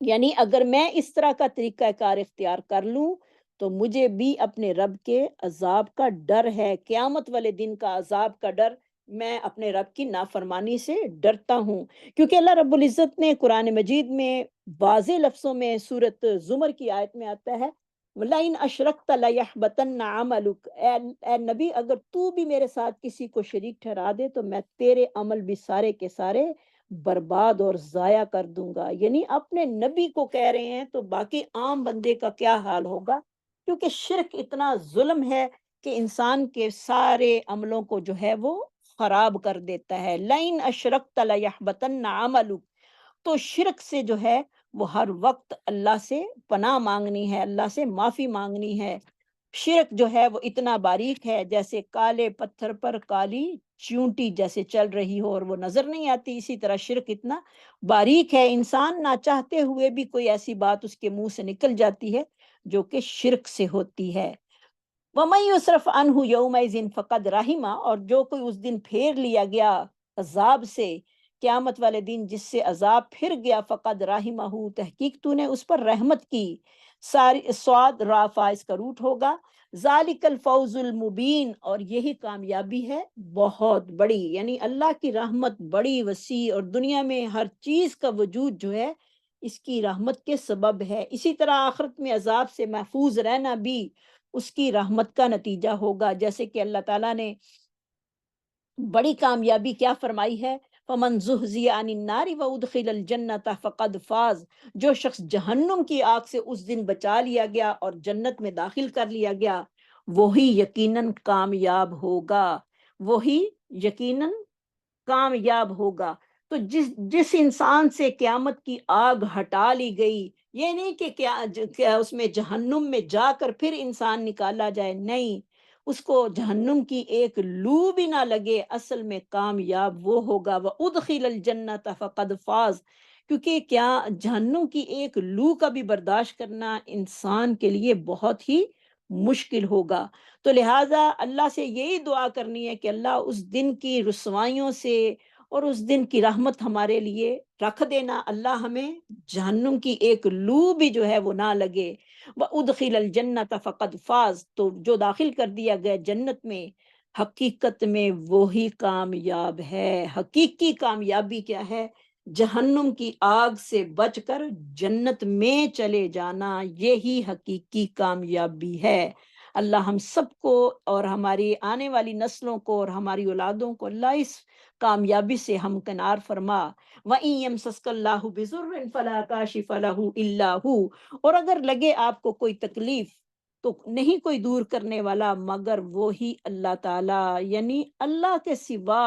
یعنی اگر میں اس طرح کا طریقہ کار اختیار کر لوں تو مجھے بھی اپنے رب کے عذاب کا ڈر ہے، قیامت والے دن کا عذاب کا ڈر، میں اپنے رب کی نافرمانی سے ڈرتا ہوں، کیونکہ اللہ رب العزت نے قرآن مجید میں واضح لفظوں میں سورۃ زمر کی آیت میں آتا ہے لَئِنْ أَشْرَكْتَ لَيَحْبَطَنَّ عَمَلُكَ، اے نبی اگر تو بھی میرے ساتھ کسی کو شریک ٹھہرا دے تو میں تیرے عمل بھی سارے کے سارے برباد اور ضائع کر دوں گا، یعنی اپنے نبی کو کہہ رہے ہیں تو باقی عام بندے کا کیا حال ہوگا، کیونکہ شرک اتنا ظلم ہے کہ انسان کے سارے عملوں کو جو ہے وہ خراب کر دیتا ہے۔ لَئِنْ أَشْرَكْتَ لَيَحْبَطَنَّ عَمَلُكَ، تو شرک سے جو ہے وہ ہر وقت اللہ سے پناہ مانگنی ہے، اللہ سے معافی مانگنی ہے۔ شرک جو ہے وہ اتنا باریک ہے جیسے کالے پتھر پر کالی چیونٹی جیسے چل رہی ہو اور وہ نظر نہیں آتی، اسی طرح شرک اتنا باریک ہے، انسان نہ چاہتے ہوئے بھی کوئی ایسی بات اس کے منہ سے نکل جاتی ہے جو کہ شرک سے ہوتی ہے۔ وَمَن يُصْرَفْ عَنْهُ يَوْمَئِذٍ فَقَدْ رَحِمَ، اور جو کوئی اس دن پھیر لیا گیا عذاب سے، قیامت والے دن جس سے عذاب پھر گیا، فقد رحمہ، تحقیق تو نے اس پر رحمت کی، ساری سواد رافع اس کا روٹ ہوگا، ذالک الفوز المبین، اور یہی کامیابی ہے بہت بڑی، یعنی اللہ کی رحمت بڑی وسیع اور دنیا میں ہر چیز کا وجود جو ہے اس کی رحمت کے سبب ہے، اسی طرح آخرت میں عذاب سے محفوظ رہنا بھی اس کی رحمت کا نتیجہ ہوگا، جیسے کہ اللہ تعالیٰ نے بڑی کامیابی کیا فرمائی ہے، فمن زحزح عن النار وادخل الجنت فقد فاز، جو شخص جہنم کی آگ سے اس دن بچا لیا گیا اور جنت میں داخل کر لیا گیا وہی یقیناً کامیاب ہوگا، وہی یقیناً کامیاب ہوگا۔ تو جس انسان سے قیامت کی آگ ہٹا لی گئی، یہ نہیں کہ کیا اس میں جہنم میں جا کر پھر انسان نکالا جائے، نہیں، اس کو جہنم کی ایک لو بھی نہ لگے، اصل میں کامیاب وہ ہوگا۔ وَأُدْخِلَ الْجَنَّةَ فَقَدْ فَازَ، کیونکہ کیا جہنم کی ایک لو کا بھی برداشت کرنا انسان کے لیے بہت ہی مشکل ہوگا۔ تو لہٰذا اللہ سے یہی دعا کرنی ہے کہ اللہ اس دن کی رسوائیوں سے اور اس دن کی رحمت ہمارے لیے رکھ دینا، اللہ ہمیں جہنم کی ایک لو بھی جو ہے وہ نہ لگے۔ وَأُدْخِلَ الْجَنَّةَ فَقَدْ فَازَ، تو جو داخل کر دیا گیا جنت میں، حقیقت میں وہی کامیاب ہے۔ حقیقی کامیابی کیا ہے؟ جہنم کی آگ سے بچ کر جنت میں چلے جانا، یہی حقیقی کامیابی ہے۔ اللہ ہم سب کو اور ہماری آنے والی نسلوں کو اور ہماری اولادوں کو اللہ اس کامیابی سے ہمکنار فرما۔ وَإِن يَمْسَسْكَ اللَّهُ بِضُرٍّ فَلَا كَاشِفَ لَهُ إِلَّا هُوَ، اور اگر لگے آپ کو کوئی تکلیف تو نہیں کوئی دور کرنے والا مگر وہی اللہ تعالیٰ، یعنی اللہ کے سوا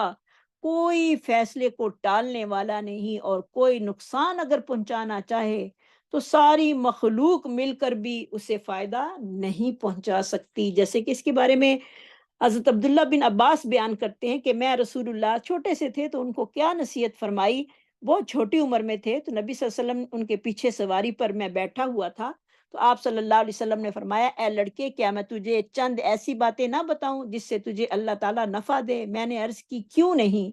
کوئی فیصلے کو ٹالنے والا نہیں، اور کوئی نقصان اگر پہنچانا چاہے تو ساری مخلوق مل کر بھی اسے فائدہ نہیں پہنچا سکتی۔ جیسے کہ اس کے بارے میں حضرت عبداللہ بن عباس بیان کرتے ہیں کہ میں رسول اللہ چھوٹے سے تھے تو ان کو کیا نصیحت فرمائی، بہت چھوٹی عمر میں تھے، تو نبی صلی اللہ علیہ وسلم ان کے پیچھے سواری پر میں بیٹھا ہوا تھا، تو آپ صلی اللہ علیہ وسلم نے فرمایا، اے لڑکے، کیا میں تجھے چند ایسی باتیں نہ بتاؤں جس سے تجھے اللہ تعالیٰ نفع دے؟ میں نے عرض کی، کیوں نہیں؟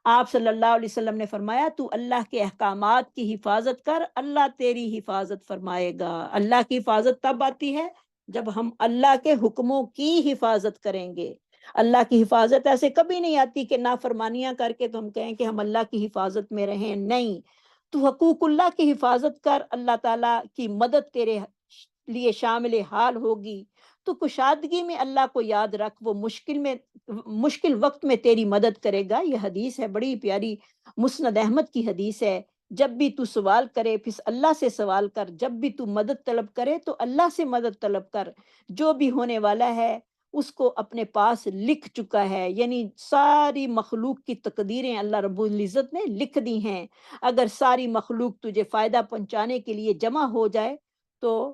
آپ صلی اللہ علیہ وسلم نے فرمایا، تو اللہ کے احکامات کی حفاظت کر، اللہ تیری حفاظت فرمائے گا۔ اللہ کی حفاظت تب آتی ہے جب ہم اللہ کے حکموں کی حفاظت کریں گے۔ اللہ کی حفاظت ایسے کبھی نہیں آتی کہ نافرمانیاں کر کے تو ہم کہیں کہ ہم اللہ کی حفاظت میں رہیں، نہیں، تو حقوق اللہ کی حفاظت کر، اللہ تعالیٰ کی مدد تیرے لیے شامل حال ہوگی۔ تو کشادگی میں اللہ کو یاد رکھ، وہ مشکل وقت میں تیری مدد کرے گا۔ یہ حدیث ہے، بڑی پیاری مسند احمد کی حدیث ہے۔ جب بھی تو سوال کرے پھر اللہ سے سوال کر، جب بھی تو مدد طلب کرے تو اللہ سے مدد طلب کر۔ جو بھی ہونے والا ہے اس کو اپنے پاس لکھ چکا ہے، یعنی ساری مخلوق کی تقدیریں اللہ رب العزت نے لکھ دی ہیں۔ اگر ساری مخلوق تجھے فائدہ پہنچانے کے لیے جمع ہو جائے تو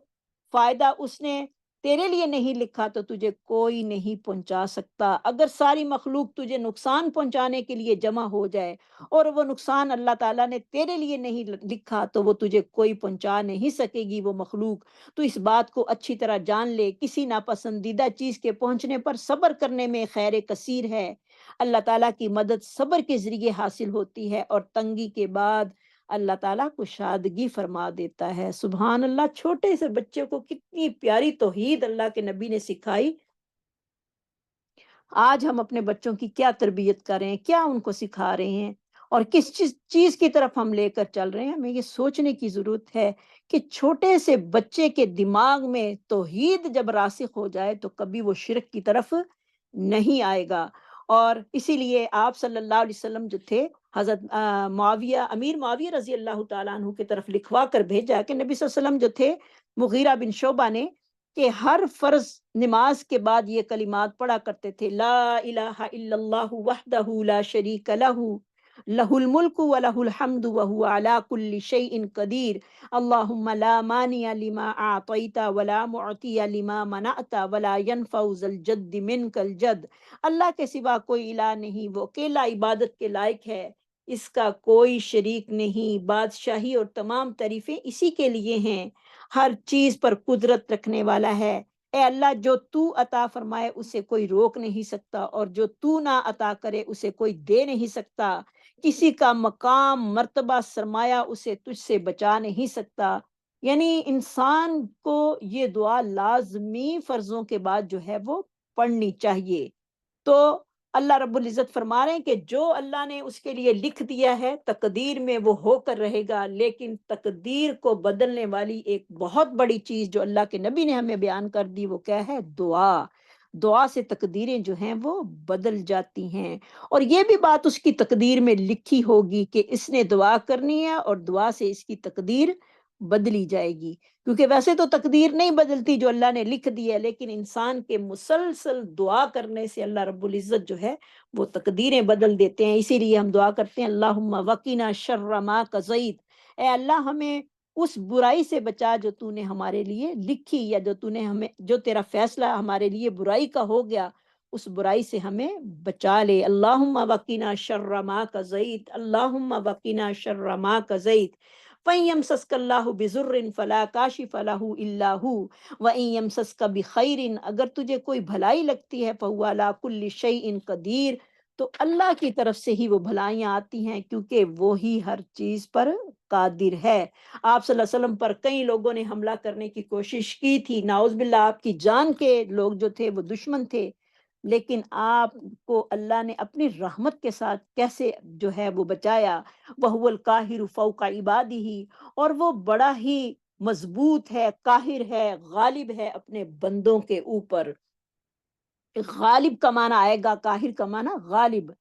فائدہ اس نے تیرے لیے نہیں لکھا تو تجھے کوئی نہیں پہنچا سکتا۔ اگر ساری مخلوق تجھے نقصان پہنچانے کے لیے جمع ہو جائے اور وہ نقصان اللہ تعالیٰ نے تیرے لیے نہیں لکھا تو وہ تجھے کوئی پہنچا نہیں سکے گی وہ مخلوق۔ تو اس بات کو اچھی طرح جان لے، کسی ناپسندیدہ چیز کے پہنچنے پر صبر کرنے میں خیر کثیر ہے۔ اللہ تعالیٰ کی مدد صبر کے ذریعے حاصل ہوتی ہے، اور تنگی کے بعد اللہ تعالیٰ کشادگی فرما دیتا ہے۔ سبحان اللہ، چھوٹے سے بچے کو کتنی پیاری توحید اللہ کے نبی نے سکھائی۔ آج ہم اپنے بچوں کی کیا تربیت کر رہے ہیں، کیا ان کو سکھا رہے ہیں، اور کس چیز کی طرف ہم لے کر چل رہے ہیں؟ ہمیں یہ سوچنے کی ضرورت ہے کہ چھوٹے سے بچے کے دماغ میں توحید جب راسخ ہو جائے تو کبھی وہ شرک کی طرف نہیں آئے گا۔ اور اسی لیے آپ صلی اللہ علیہ وسلم جو تھے، حضرت امیر معاویہ رضی اللہ تعالیٰ عنہ کی طرف لکھوا کر بھیجا کہ نبی صلی اللہ علیہ وسلم جو تھے، مغیرہ بن شعبہ نے، کہ ہر فرض نماز کے بعد یہ کلمات پڑھا کرتے تھے، لا الہ الا اللہ وحدہ لا شریک لہ، لہ الملک ولہ الحمد وہو علی کل شیء قدیر، اللہم لا مانع لما اعطیت ولا معطی لما منعت ولا ينفع ذا الجد منک الجد۔ اللہ کے سوا کوئی الہ نہیں، وہ اکیلا عبادت کے لائق ہے، اس کا کوئی شریک نہیں، بادشاہی اور تمام تعریفیں اسی کے لیے ہیں، ہر چیز پر قدرت رکھنے والا ہے۔ اے اللہ، جو تو عطا فرمائے اسے کوئی روک نہیں سکتا، اور جو تو نہ عطا کرے اسے کوئی دے نہیں سکتا، کسی کا مقام، مرتبہ، سرمایہ اسے تجھ سے بچا نہیں سکتا۔ یعنی انسان کو یہ دعا لازمی فرضوں کے بعد جو ہے وہ پڑھنی چاہیے۔ تو اللہ رب العزت فرما رہے ہیں کہ جو اللہ نے اس کے لیے لکھ دیا ہے تقدیر میں وہ ہو کر رہے گا، لیکن تقدیر کو بدلنے والی ایک بہت بڑی چیز جو اللہ کے نبی نے ہمیں بیان کر دی، وہ کیا ہے؟ دعا۔ دعا سے تقدیریں جو ہیں وہ بدل جاتی ہیں، اور یہ بھی بات اس کی تقدیر میں لکھی ہوگی کہ اس نے دعا کرنی ہے اور دعا سے اس کی تقدیر بدلی جائے گی۔ کیونکہ ویسے تو تقدیر نہیں بدلتی جو اللہ نے لکھ دی ہے، لیکن انسان کے مسلسل دعا کرنے سے اللہ رب العزت جو ہے وہ تقدیریں بدل دیتے ہیں۔ اسی لیے ہم دعا کرتے ہیں اللہم وقنا شر ما قضیت، اے اللہ ہمیں اس برائی سے بچا جو تو نے ہمارے لیے لکھی، یا جو تو نے ہمیں، جو تیرا فیصلہ ہمارے لیے برائی کا ہو گیا اس برائی سے ہمیں بچا لے۔ اللہم وقنا شر ما قضیت، اللہم وقنا شر ما قضیت، فَإِن يَمْسَسْكَ اللَّهُ بِضُرٍّ فَلَا كَاشِفَ لَهُ إِلَّا هُوَ وَإِن يَمْسَسْكَ بِخَيْرٍ، اگر تجھے کوئی بھلائی لگتی ہے فَهُوَ عَلَىٰ كُلِّ شَيْءٍ قدیر، تو اللہ کی طرف سے ہی وہ بھلائیاں آتی ہیں کیونکہ وہی ہر چیز پر قادر ہے۔ آپ صلی اللہ علیہ وسلم پر کئی لوگوں نے حملہ کرنے کی کوشش کی تھی، نعوذ باللہ آپ کی جان کے لوگ جو تھے وہ دشمن تھے، لیکن آپ کو اللہ نے اپنی رحمت کے ساتھ کیسے جو ہے وہ بچایا۔ وَهُوَ الْقَاهِرُ فَوْقَ عِبَادِهِ، اور وہ بڑا ہی مضبوط ہے، قاہر ہے، غالب ہے اپنے بندوں کے اوپر۔ غالب کا معنی آئے گا، قاہر کا معنی غالب۔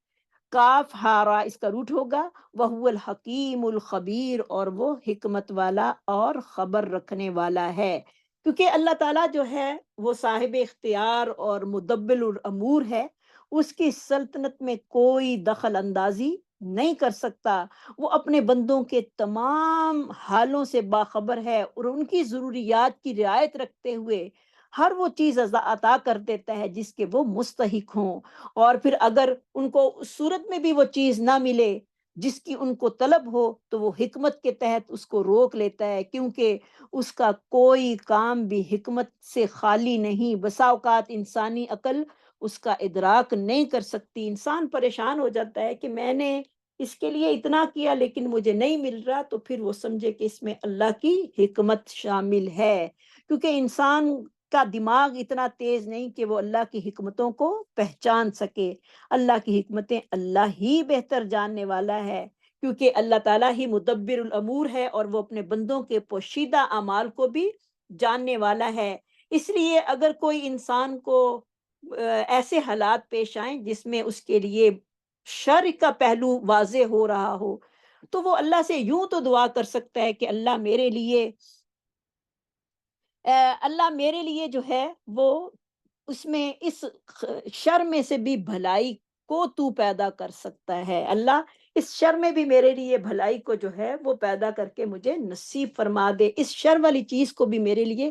کاف ہارا اس کا روٹ ہوگا، وَهُوَ الْحَكِيمُ الْخَبِيرُ، اور وہ حکمت والا اور خبر رکھنے والا ہے۔ کیونکہ اللہ تعالیٰ جو ہے وہ صاحب اختیار اور مدبر الامور ہے، اس کی سلطنت میں کوئی دخل اندازی نہیں کر سکتا۔ وہ اپنے بندوں کے تمام حالوں سے باخبر ہے اور ان کی ضروریات کی رعایت رکھتے ہوئے ہر وہ چیز عطا کر دیتا ہے جس کے وہ مستحق ہوں۔ اور پھر اگر ان کو اس صورت میں بھی وہ چیز نہ ملے جس کی ان کو طلب ہو تو وہ حکمت کے تحت اس کو روک لیتا ہے، کیونکہ اس کا کوئی کام بھی حکمت سے خالی نہیں۔ بسا اوقات انسانی عقل اس کا ادراک نہیں کر سکتی، انسان پریشان ہو جاتا ہے کہ میں نے اس کے لیے اتنا کیا لیکن مجھے نہیں مل رہا، تو پھر وہ سمجھے کہ اس میں اللہ کی حکمت شامل ہے، کیونکہ انسان کا دماغ اتنا تیز نہیں کہ وہ اللہ کی حکمتوں کو پہچان سکے۔ اللہ کی حکمتیں اللہ ہی بہتر جاننے والا ہے، کیونکہ اللہ تعالیٰ ہی مدبر الامور ہے اور وہ اپنے بندوں کے پوشیدہ اعمال کو بھی جاننے والا ہے۔ اس لیے اگر کوئی انسان کو ایسے حالات پیش آئیں جس میں اس کے لیے شر کا پہلو واضح ہو رہا ہو، تو وہ اللہ سے یوں تو دعا کر سکتا ہے کہ اللہ میرے لیے اللہ میرے لیے جو ہے وہ اس میں اس شر میں سے بھی بھلائی کو تو پیدا کر سکتا ہے، اللہ اس شر میں بھی میرے لیے بھلائی کو جو ہے وہ پیدا کر کے مجھے نصیب فرما دے، اس شر والی چیز کو بھی میرے لیے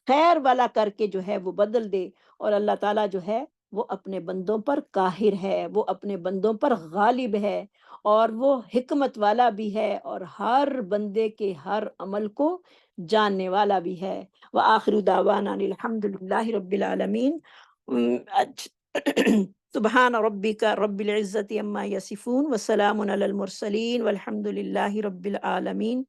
خیر والا کر کے جو ہے وہ بدل دے۔ اور اللہ تعالیٰ جو ہے وہ اپنے بندوں پر قاہر ہے، وہ اپنے بندوں پر غالب ہے، اور وہ حکمت والا بھی ہے اور ہر بندے کے ہر عمل کو جاننے والا بھی ہے۔ وآخر دعوانا الحمد للہ رب العالمین۔ سبحان ربک رب العزت عما یصفون وسلام علی المرسلین والحمد للہ رب العالمین۔